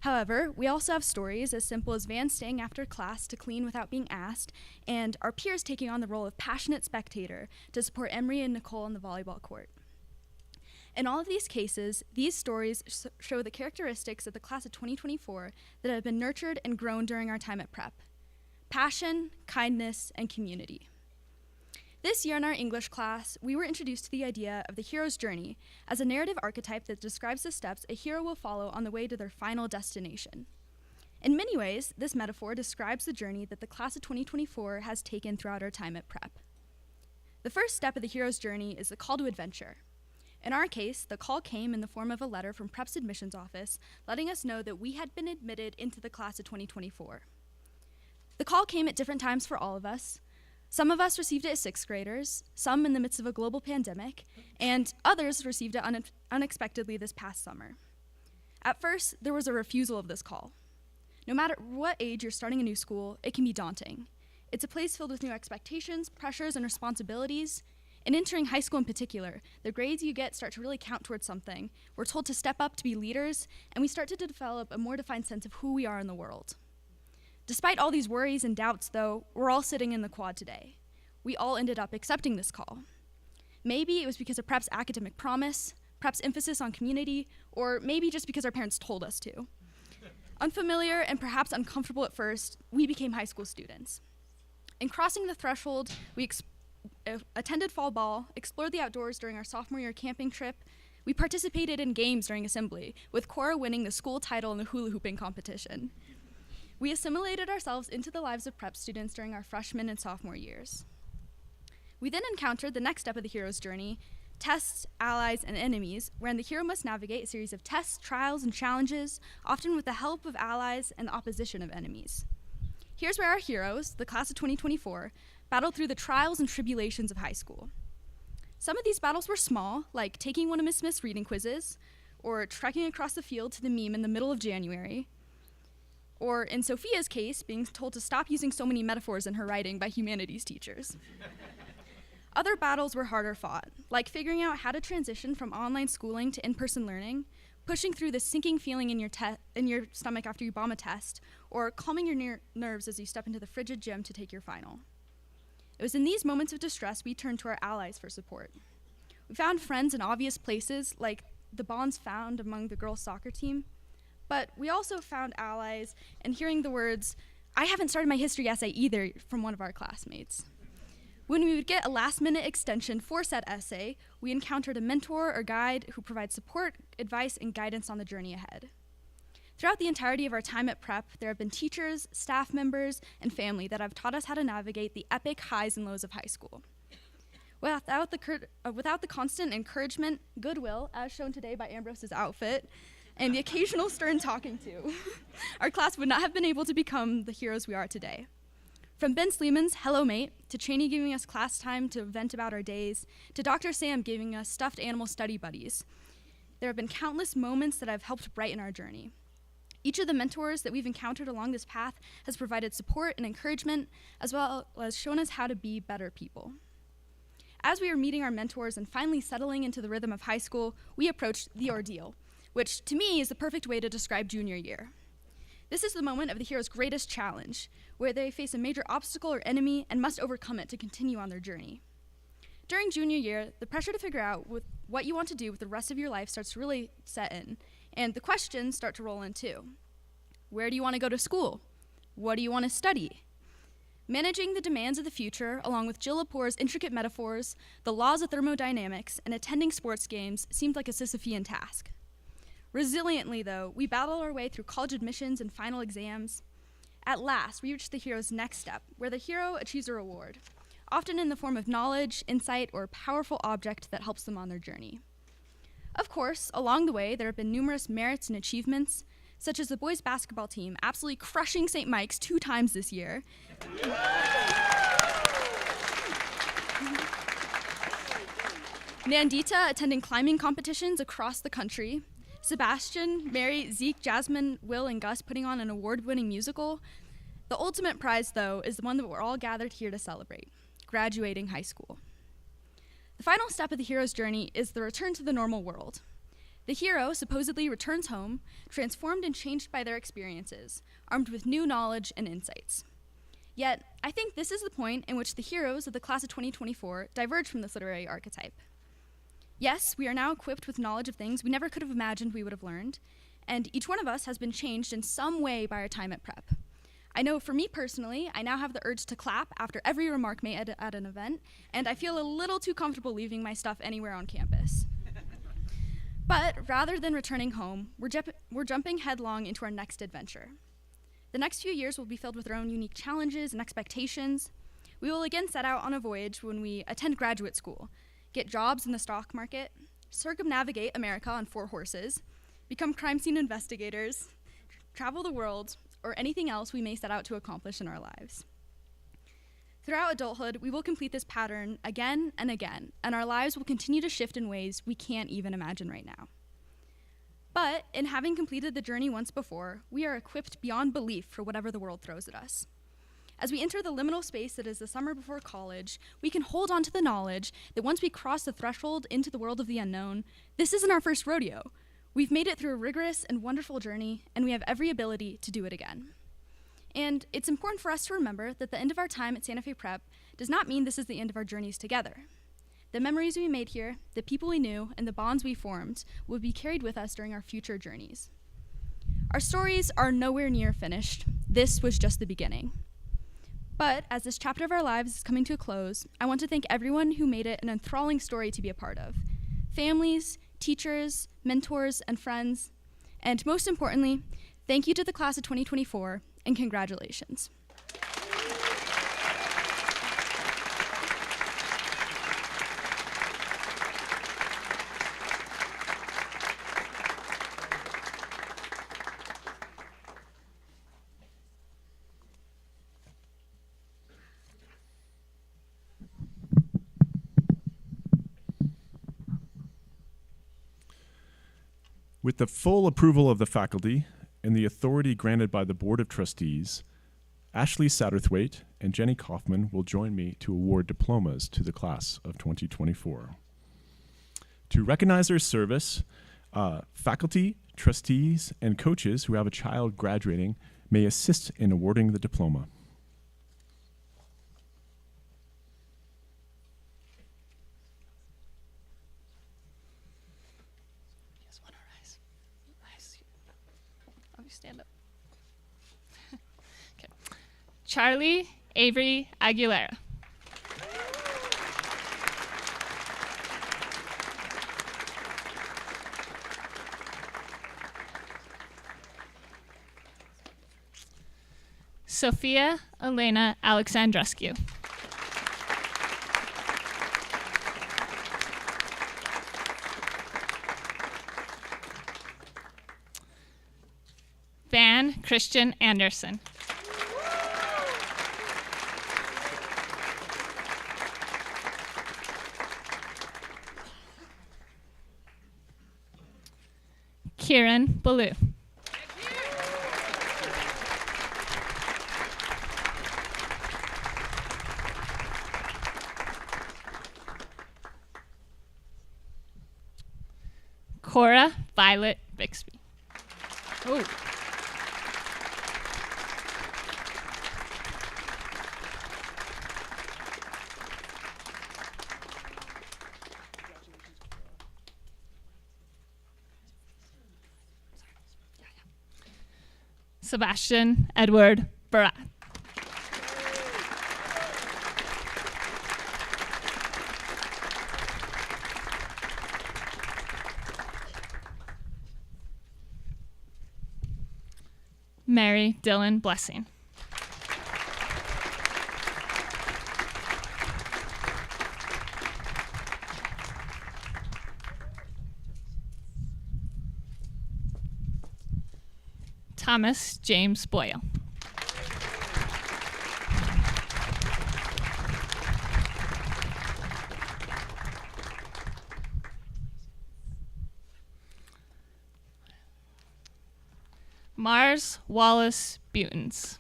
However, we also have stories as simple as Van staying after class to clean without being asked, and our peers taking on the role of passionate spectator to support Emery and Nicole on the volleyball court. In all of these cases, these stories show the characteristics of the class of 2024 that have been nurtured and grown during our time at prep: passion, kindness, and community. This year in our English class, we were introduced to the idea of the hero's journey as a narrative archetype that describes the steps a hero will follow on the way to their final destination. In many ways, this metaphor describes the journey that the class of 2024 has taken throughout our time at prep. The first step of the hero's journey is the call to adventure. In our case, the call came in the form of a letter from Prep's admissions office letting us know that we had been admitted into the class of 2024. The call came at different times for all of us. Some of us received it as sixth graders, some in the midst of a global pandemic, and others received it unexpectedly this past summer. At first, there was a refusal of this call. No matter what age you're starting a new school, it can be daunting. It's a place filled with new expectations, pressures, and responsibilities. And entering high school in particular, the grades you get start to really count towards something. We're told to step up to be leaders, and we start to develop a more defined sense of who we are in the world. Despite all these worries and doubts, though, we're all sitting in the quad today. We all ended up accepting this call. Maybe it was because of Prep's academic promise, Prep's emphasis on community, or maybe just because our parents told us to. Unfamiliar and perhaps uncomfortable at first, we became high school students. In crossing the threshold, we attended fall ball, explored the outdoors during our sophomore year camping trip. We participated in games during assembly, with Cora winning the school title in the hula hooping competition. We assimilated ourselves into the lives of prep students during our freshman and sophomore years. We then encountered the next step of the hero's journey: tests, allies, and enemies, wherein the hero must navigate a series of tests, trials, and challenges, often with the help of allies and the opposition of enemies. Here's where our heroes, the class of 2024, battled through the trials and tribulations of high school. Some of these battles were small, like taking one of Miss Smith's reading quizzes, or trekking across the field to the meme in the middle of January, or in Sophia's case, being told to stop using so many metaphors in her writing by humanities teachers. Other battles were harder fought, like figuring out how to transition from online schooling to in-person learning, pushing through the sinking feeling in your stomach after you bomb a test, or calming your nerves as you step into the frigid gym to take your final. It was in these moments of distress we turned to our allies for support. We found friends in obvious places, like the bonds found among the girls' soccer team, but we also found allies in hearing the words, "I haven't started my history essay either," from one of our classmates. When we would get a last-minute extension for said essay, we encountered a mentor or guide who provides support, advice, and guidance on the journey ahead. Throughout the entirety of our time at prep, there have been teachers, staff members, and family that have taught us how to navigate the epic highs and lows of high school. Without the constant encouragement, goodwill, as shown today by Ambrose's outfit, and the occasional stern talking to, our class would not have been able to become the heroes we are today. From Ben Sleeman's Hello Mate, to Cheney giving us class time to vent about our days, to Dr. Sam giving us stuffed animal study buddies, there have been countless moments that have helped brighten our journey. Each of the mentors that we've encountered along this path has provided support and encouragement, as well as shown us how to be better people. As we were meeting our mentors and finally settling into the rhythm of high school, we approached the ordeal, which to me is the perfect way to describe junior year. This is the moment of the hero's greatest challenge, where they face a major obstacle or enemy and must overcome it to continue on their journey. During junior year, the pressure to figure out what you want to do with the rest of your life starts to really set in, and the questions start to roll in too. Where do you want to go to school? What do you want to study? Managing the demands of the future, along with Jill Lepore's intricate metaphors, the laws of thermodynamics, and attending sports games seemed like a Sisyphean task. Resiliently, though, we battled our way through college admissions and final exams. At last, we reached the hero's next step, where the hero achieves a reward, often in the form of knowledge, insight, or a powerful object that helps them on their journey. Of course, along the way, there have been numerous merits and achievements, such as the boys' basketball team absolutely crushing St. Mike's 2 times this year. Nandita attending climbing competitions across the country. Sebastian, Mary, Zeke, Jasmine, Will, and Gus putting on an award-winning musical. The ultimate prize, though, is the one that we're all gathered here to celebrate: graduating high school. The final step of the hero's journey is the return to the normal world. The hero supposedly returns home, transformed and changed by their experiences, armed with new knowledge and insights. Yet, I think this is the point in which the heroes of the class of 2024 diverge from this literary archetype. Yes, we are now equipped with knowledge of things we never could have imagined we would have learned, and each one of us has been changed in some way by our time at prep. I know for me personally, I now have the urge to clap after every remark made at an event, and I feel a little too comfortable leaving my stuff anywhere on campus. But rather than returning home, we're jumping headlong into our next adventure. The next few years will be filled with their own unique challenges and expectations. We will again set out on a voyage when we attend graduate school, get jobs in the stock market, circumnavigate America on 4 horses, become crime scene investigators, travel the world, or anything else we may set out to accomplish in our lives. Throughout adulthood, we will complete this pattern again and again, and our lives will continue to shift in ways we can't even imagine right now. But in having completed the journey once before, we are equipped beyond belief for whatever the world throws at us. As we enter the liminal space that is the summer before college, we can hold on to the knowledge that once we cross the threshold into the world of the unknown, this isn't our first rodeo. We've made it through a rigorous and wonderful journey, and we have every ability to do it again. And it's important for us to remember that the end of our time at Santa Fe Prep does not mean this is the end of our journeys together. The memories we made here, the people we knew, and the bonds we formed will be carried with us during our future journeys. Our stories are nowhere near finished. This was just the beginning. But as this chapter of our lives is coming to a close, I want to thank everyone who made it an enthralling story to be a part of. Families, teachers, mentors, and friends. And most importantly, thank you to the class of 2024, and congratulations. With the full approval of the faculty and the authority granted by the Board of Trustees, Ashley Satterthwaite and Jenny Kaufman will join me to award diplomas to the class of 2024. To recognize their service, faculty, trustees, and coaches who have a child graduating may assist in awarding the diploma. Stand up. Okay. Charlie Avery Aguilera. Sophia Elena Alexandrescu. Van Christian Anderson. Kieran Ballou. Cora Violet Bixby. Oh. Sebastian Edward Barat. Mary Dillon Blessing. Thomas James Boyle. Mars Wallace Butens.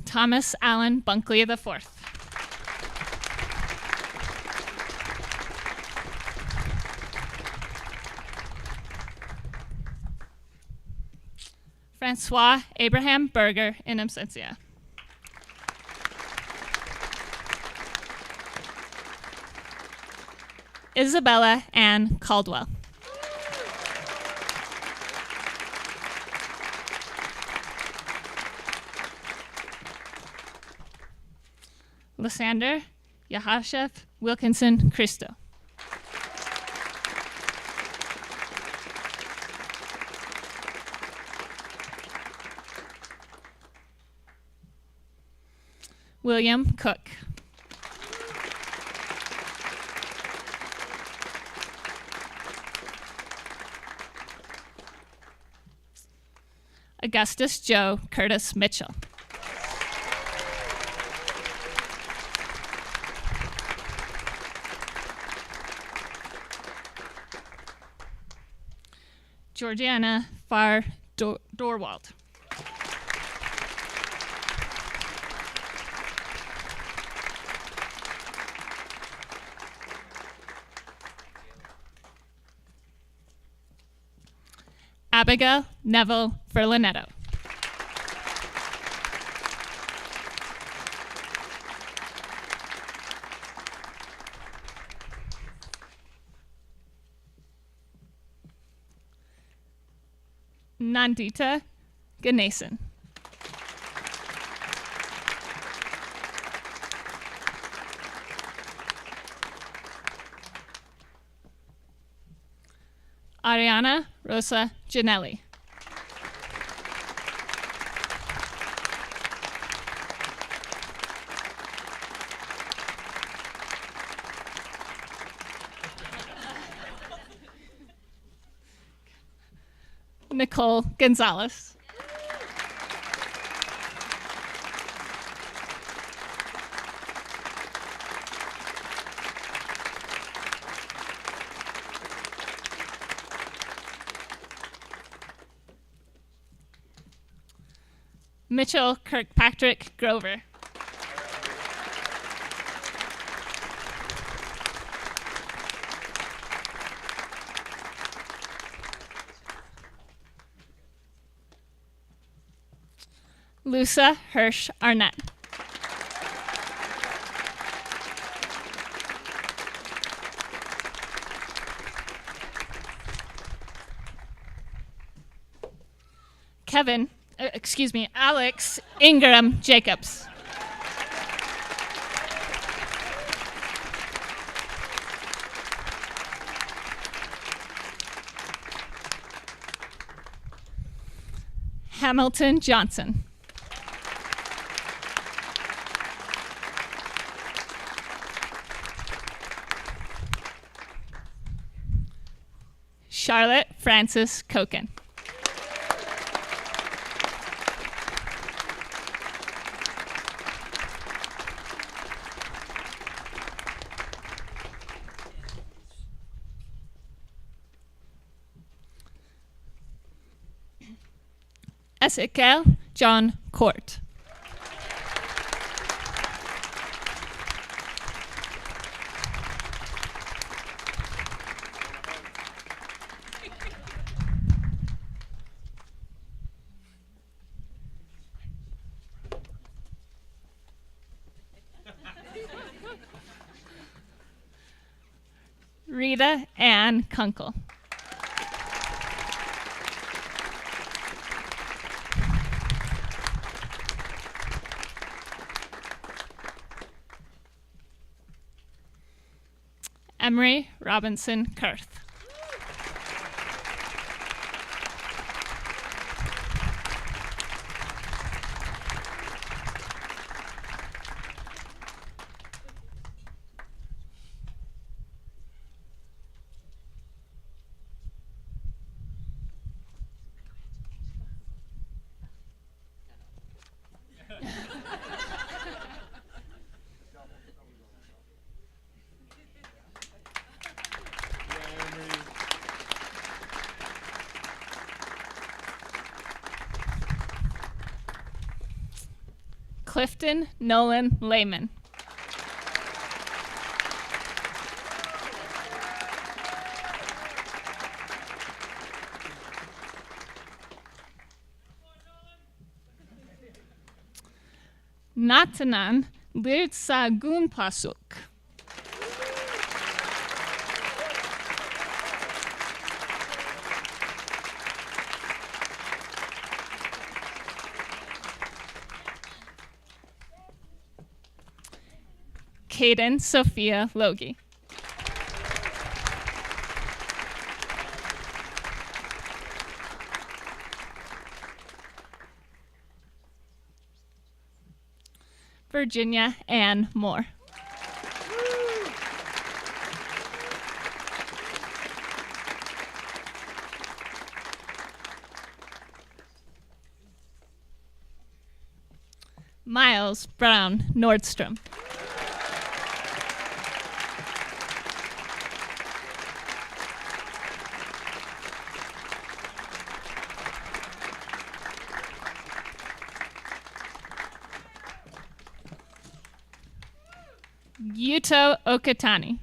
Thomas Allen Bunkley IV. Francois Abraham Berger in absentia. Isabella Ann Caldwell. Lysander Yahashef Wilkinson Christo. William Cook. Augustus Joe Curtis Mitchell. Georgiana Farr Dorwald. Abigail Neville Verlinetto. Nandita Ganesan. Ariana Rosa Janelli. Nicole Gonzalez. Mitchell Kirkpatrick Grover. Lusa Hirsch Arnett. Alex Ingram Jacobs. Hamilton Johnson. Charlotte Francis Koken. Ezekiel John Court. Rita Ann Kunkel. Emery Robinson Kurth. Clifton Nolan Lehman. Natanan Lirtsagun Pasuk. Kaden Sophia Logie. Virginia Ann Moore. Miles Brown Nordstrom. Yuto Okatani.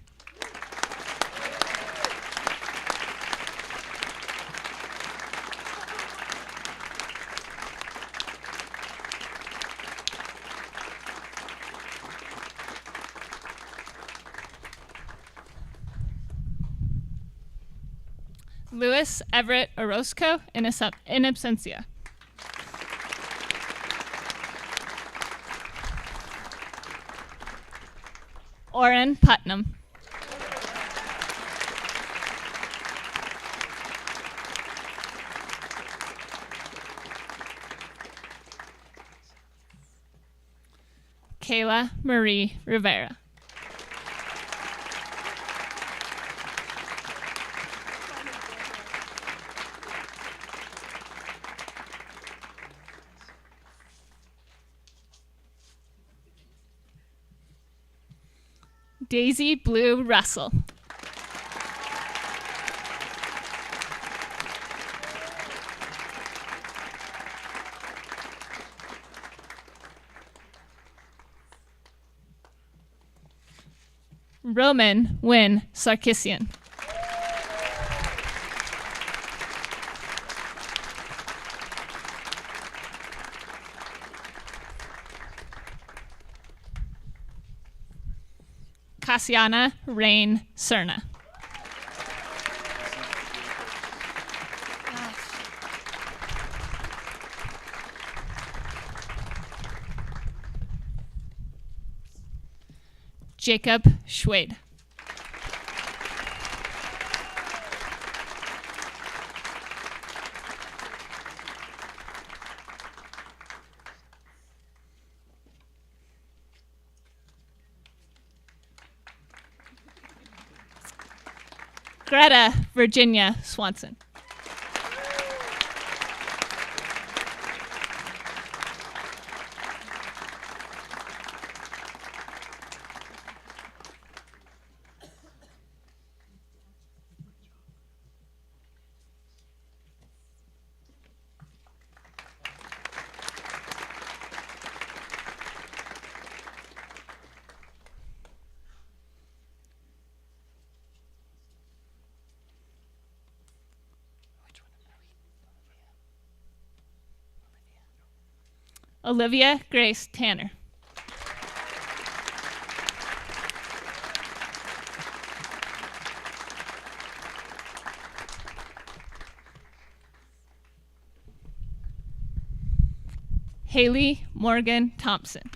Louis Everett Orozco in absentia. Oren Putnam. Kayla Marie Rivera. Daisy Blue Russell. Roman Wynn Sarkisian. Cassiana Rain Cerna. Jacob Schwade. Greta Virginia Swanson. Olivia Grace Tanner. Haley Morgan Thompson.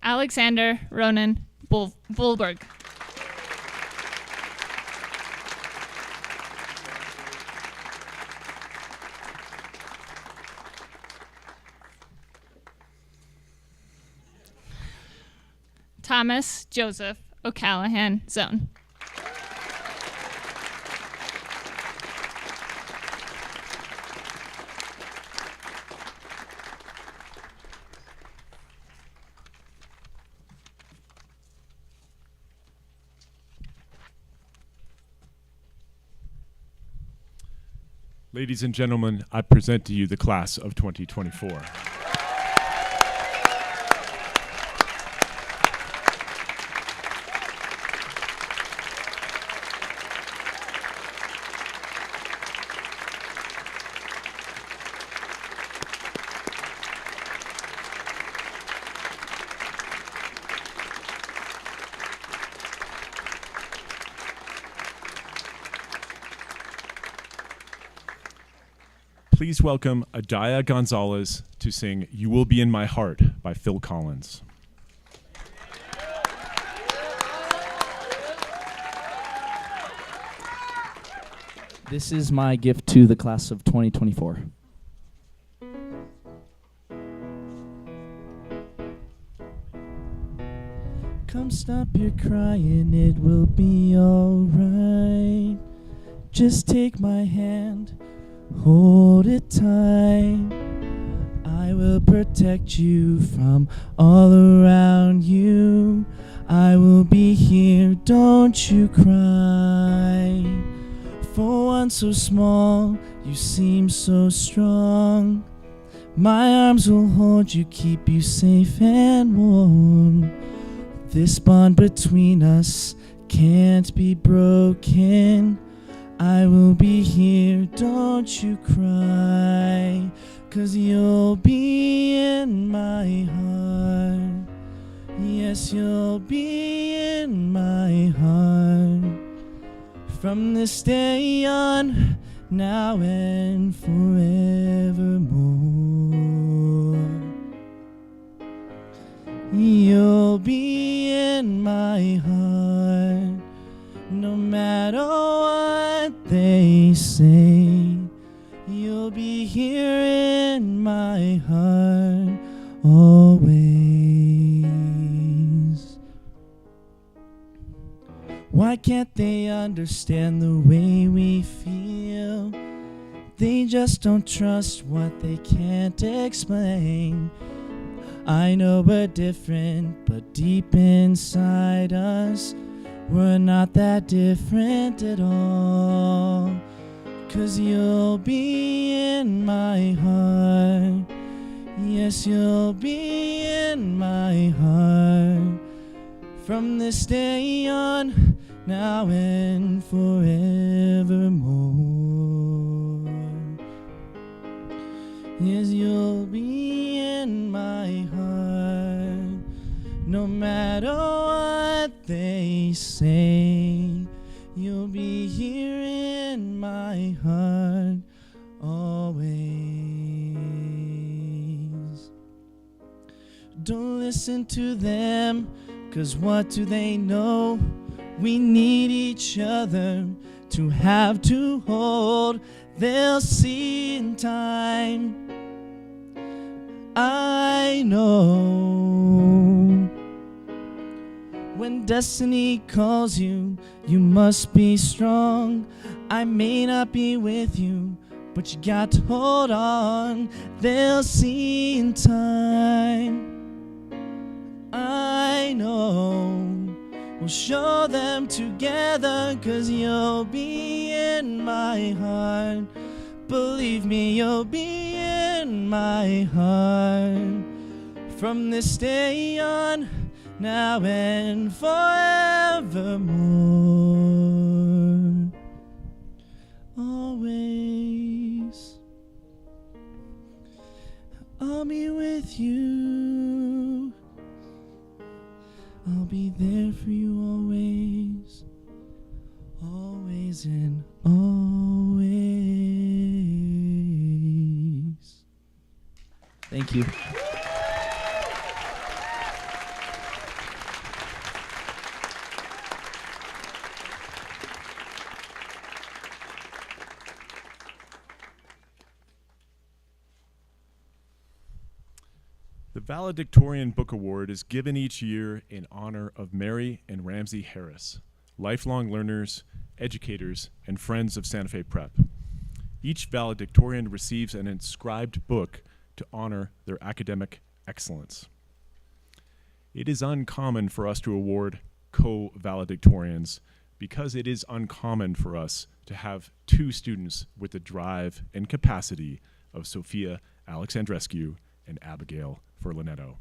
Alexander Ronan Bulberg. Thomas Joseph O'Callahan Zone. Ladies and gentlemen, I present to you the class of 2024. Please welcome Adaya Gonzalez to sing You Will Be in My Heart by Phil Collins. This is my gift to the class of 2024. Come stop your crying, it will be alright. Just take my hand, hold it tight. I will protect you from all around you. I will be here, don't you cry. For one so small, you seem so strong. My arms will hold you, keep you safe and warm. This bond between us can't be broken. I will be here, don't you cry. 'Cause you'll be in my heart. Yes, you'll be in my heart. From this day on, now and forevermore. You'll be in my heart, no matter what they say. You'll be here in my heart, always. Why can't they understand the way we feel? They just don't trust what they can't explain. I know we're different, but deep inside us, we're not that different at all. 'Cause you'll be in my heart. Yes, you'll be in my heart. From this day on, now and forevermore. Yes, you'll be in my heart, no matter what they say. You'll be here in my heart, always. Don't listen to them, 'cause what do they know? We need each other to have to hold. They'll see in time. I know. When destiny calls you, you must be strong. I may not be with you, but you got to hold on. They'll see in time. I know. We'll show them together, 'cause you'll be in my heart. Believe me, you'll be in my heart. From this day on, now and forevermore. Always. I'll be with you. I'll be there for you always. Always and always. Thank you. The Valedictorian Book Award is given each year in honor of Mary and Ramsey Harris, lifelong learners, educators, and friends of Santa Fe Prep. Each valedictorian receives an inscribed book to honor their academic excellence. It is uncommon for us to award co-valedictorians because it is uncommon for us to have two students with the drive and capacity of Sophia Alexandrescu and Abigail Furlanetto.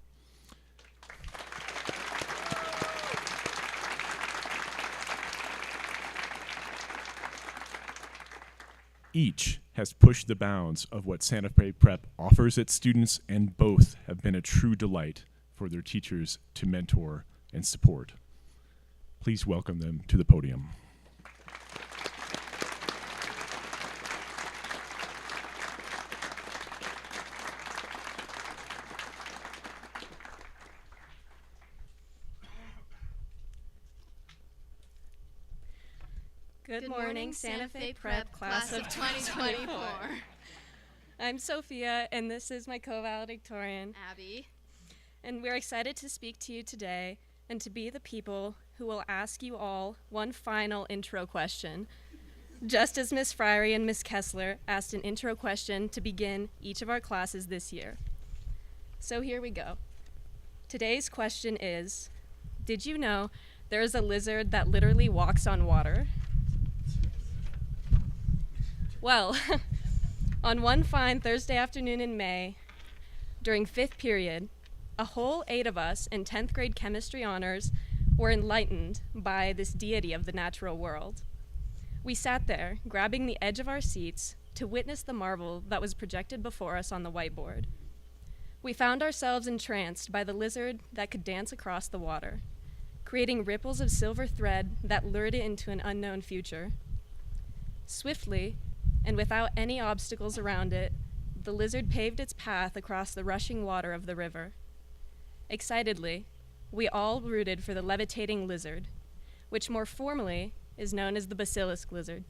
Each has pushed the bounds of what Santa Fe Prep offers its students, and both have been a true delight for their teachers to mentor and support. Please welcome them to the podium. Good morning, Santa Fe Prep class of 2024. I'm Sophia, and this is my co-valedictorian, Abby. and we're excited to speak to you today and to be the people who will ask you all one final intro question, just as Miss Fryery and Miss Kessler asked an intro question to begin each of our classes this year. So here we go. Today's question is, did you know there is a lizard that literally walks on water? Well, on one fine Thursday afternoon in May, during 5th period, a whole 8 of us in 10th grade chemistry honors were enlightened by this deity of the natural world. We sat there, grabbing the edge of our seats to witness the marvel that was projected before us on the whiteboard. We found ourselves entranced by the lizard that could dance across the water, creating ripples of silver thread that lured it into an unknown future. Swiftly, and without any obstacles around it, the lizard paved its path across the rushing water of the river. Excitedly, we all rooted for the levitating lizard, which more formally is known as the basilisk lizard.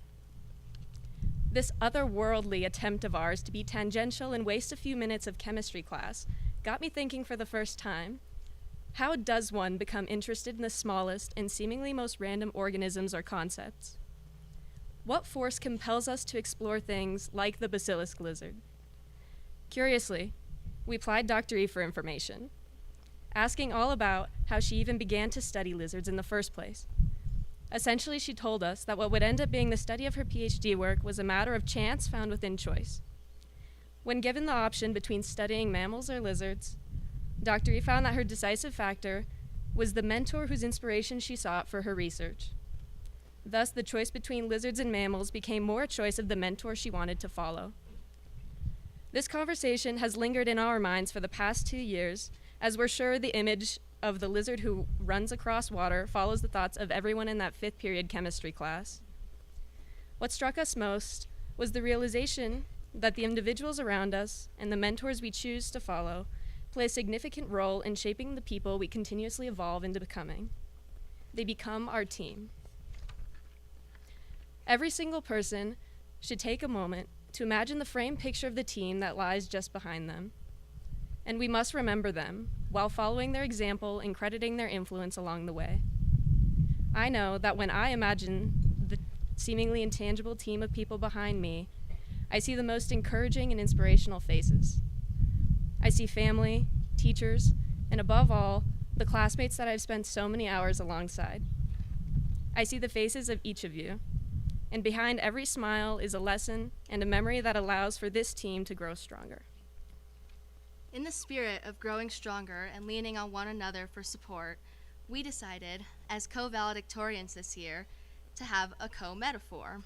This otherworldly attempt of ours to be tangential and waste a few minutes of chemistry class got me thinking for the first time, how does one become interested in the smallest and seemingly most random organisms or concepts? What force compels us to explore things like the basilisk lizard? Curiously, we plied Dr. E for information, asking all about how she even began to study lizards in the first place. Essentially, she told us that what would end up being the study of her PhD work was a matter of chance found within choice. When given the option between studying mammals or lizards, Dr. E found that her decisive factor was the mentor whose inspiration she sought for her research. Thus, the choice between lizards and mammals became more a choice of the mentor she wanted to follow. This conversation has lingered in our minds for the past 2 years, as we're sure the image of the lizard who runs across water follows the thoughts of everyone in that 5th period chemistry class. What struck us most was the realization that the individuals around us and the mentors we choose to follow play a significant role in shaping the people we continuously evolve into becoming. They become our team. Every single person should take a moment to imagine the framed picture of the team that lies just behind them. And we must remember them while following their example and crediting their influence along the way. I know that when I imagine the seemingly intangible team of people behind me, I see the most encouraging and inspirational faces. I see family, teachers, and above all, the classmates that I've spent so many hours alongside. I see the faces of each of you, and behind every smile is a lesson and a memory that allows for this team to grow stronger. In the spirit of growing stronger and leaning on one another for support, we decided, as co-valedictorians this year, to have a co-metaphor.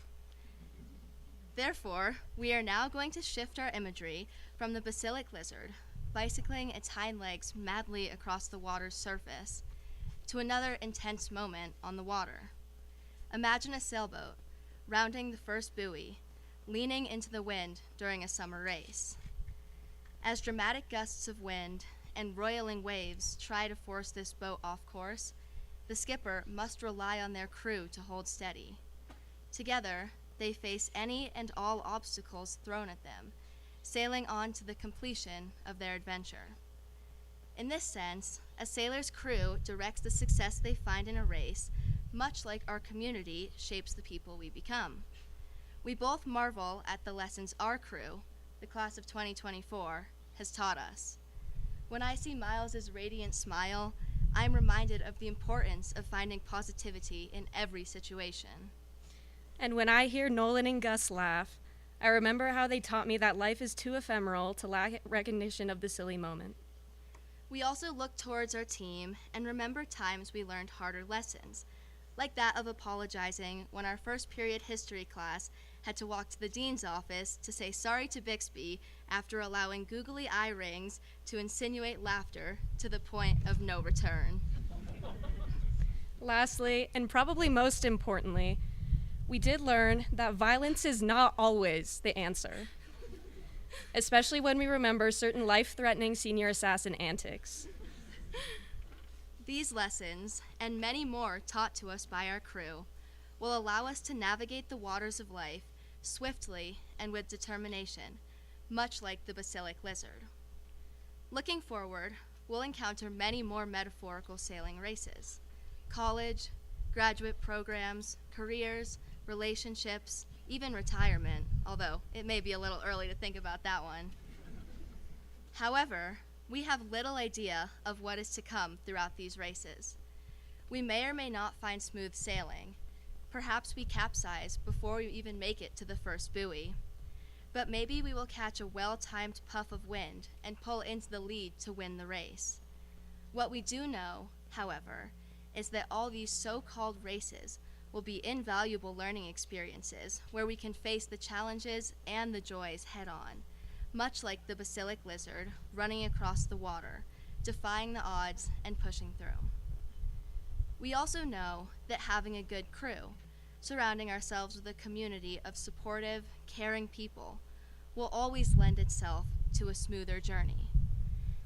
Therefore, we are now going to shift our imagery from the basilisk lizard, bicycling its hind legs madly across the water's surface, to another intense moment on the water. Imagine a sailboat, rounding the first buoy, leaning into the wind during a summer race. As dramatic gusts of wind and roiling waves try to force this boat off course, the skipper must rely on their crew to hold steady. Together, they face any and all obstacles thrown at them, sailing on to the completion of their adventure. In this sense, a sailor's crew directs the success they find in a race, much like our community shapes the people we become. We both marvel at the lessons our crew, the class of 2024, has taught us. When I see Miles's radiant smile, I'm reminded of the importance of finding positivity in every situation. And when I hear Nolan and Gus laugh, I remember how they taught me that life is too ephemeral to lack recognition of the silly moment. We also look towards our team and remember times we learned harder lessons, like that of apologizing when our first period history class had to walk to the dean's office to say sorry to Bixby after allowing googly eye rings to insinuate laughter to the point of no return. Lastly, and probably most importantly, we did learn that violence is not always the answer, especially when we remember certain life-threatening senior assassin antics. These lessons, and many more taught to us by our crew, will allow us to navigate the waters of life swiftly and with determination, much like the basilic lizard. Looking forward, we'll encounter many more metaphorical sailing races: college, graduate programs, careers, relationships, even retirement, although it may be a little early to think about that one. However, we have little idea of what is to come throughout these races. We may or may not find smooth sailing. Perhaps we capsize before we even make it to the first buoy. But maybe we will catch a well-timed puff of wind and pull into the lead to win the race. What we do know, however, is that all these so-called races will be invaluable learning experiences where we can face the challenges and the joys head-on, much like the basilic lizard running across the water, defying the odds and pushing through. We also know that having a good crew, surrounding ourselves with a community of supportive, caring people, will always lend itself to a smoother journey.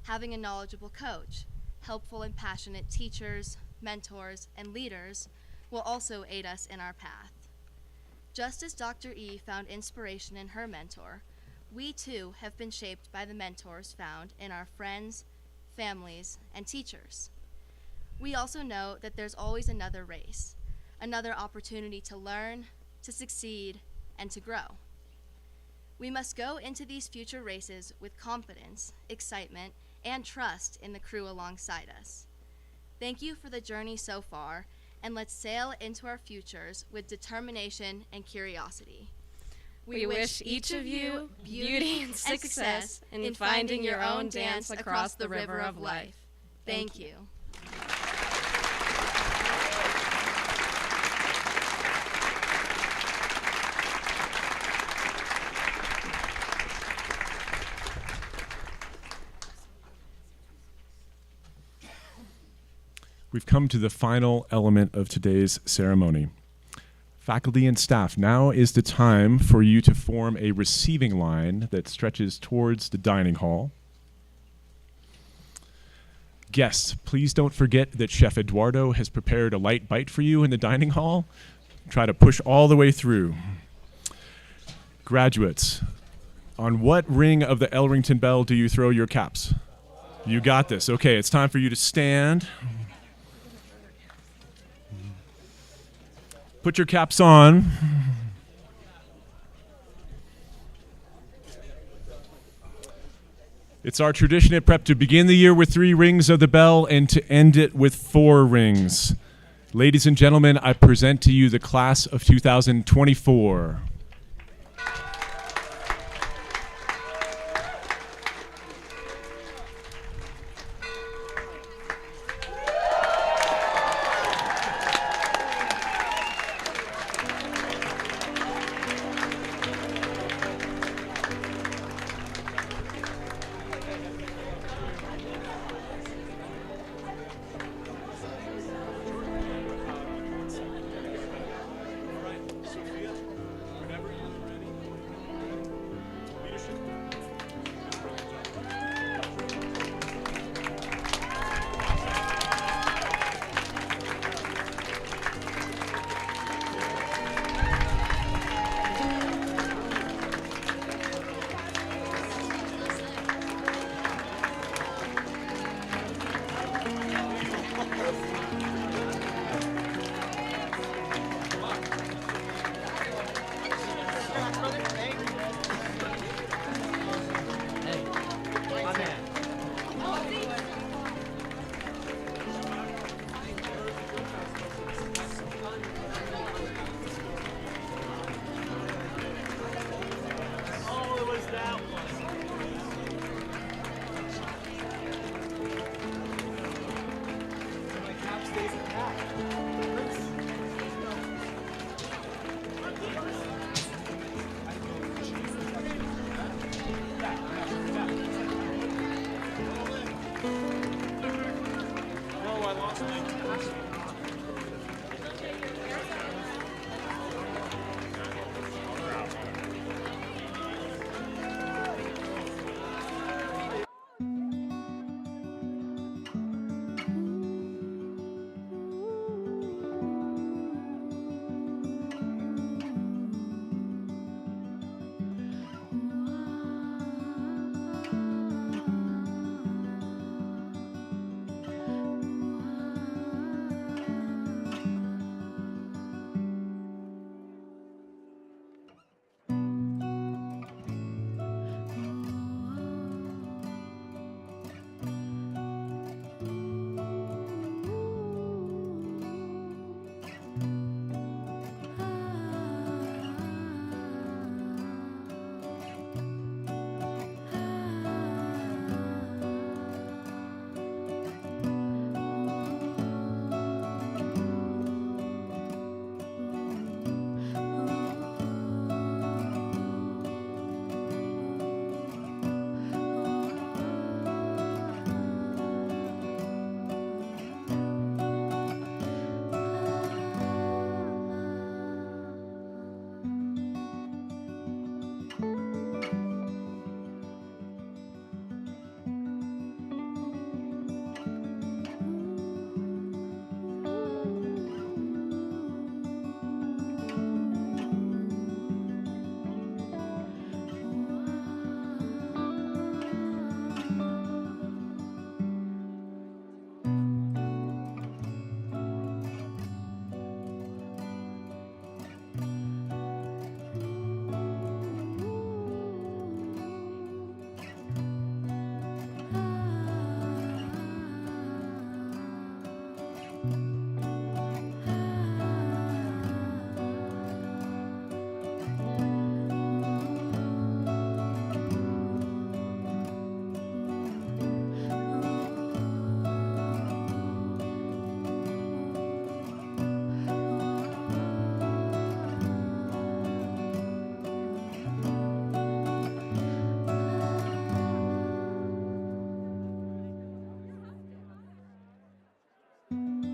Having a knowledgeable coach, helpful and passionate teachers, mentors, and leaders will also aid us in our path. Just as Dr. E found inspiration in her mentor, we too have been shaped by the mentors found in our friends, families, and teachers. We also know that there's always another race, another opportunity to learn, to succeed, and to grow. We must go into these future races with confidence, excitement, and trust in the crew alongside us. Thank you for the journey so far, and let's sail into our futures with determination and curiosity. We wish each of you beauty and success in finding your own dance across the river of life. Thank you. We've come to the final element of today's ceremony. Faculty and staff, now is the time for you to form a receiving line that stretches towards the dining hall. Guests, please don't forget that Chef Eduardo has prepared a light bite for you in the dining hall. Try to push all the way through. Graduates, on what ring of the Elrington bell do you throw your caps? You got this. Okay, it's time for you to stand. Put your caps on. It's our tradition at Prep to begin the year with 3 rings of the bell and to end it with 4 rings. Ladies and gentlemen, I present to you the class of 2024.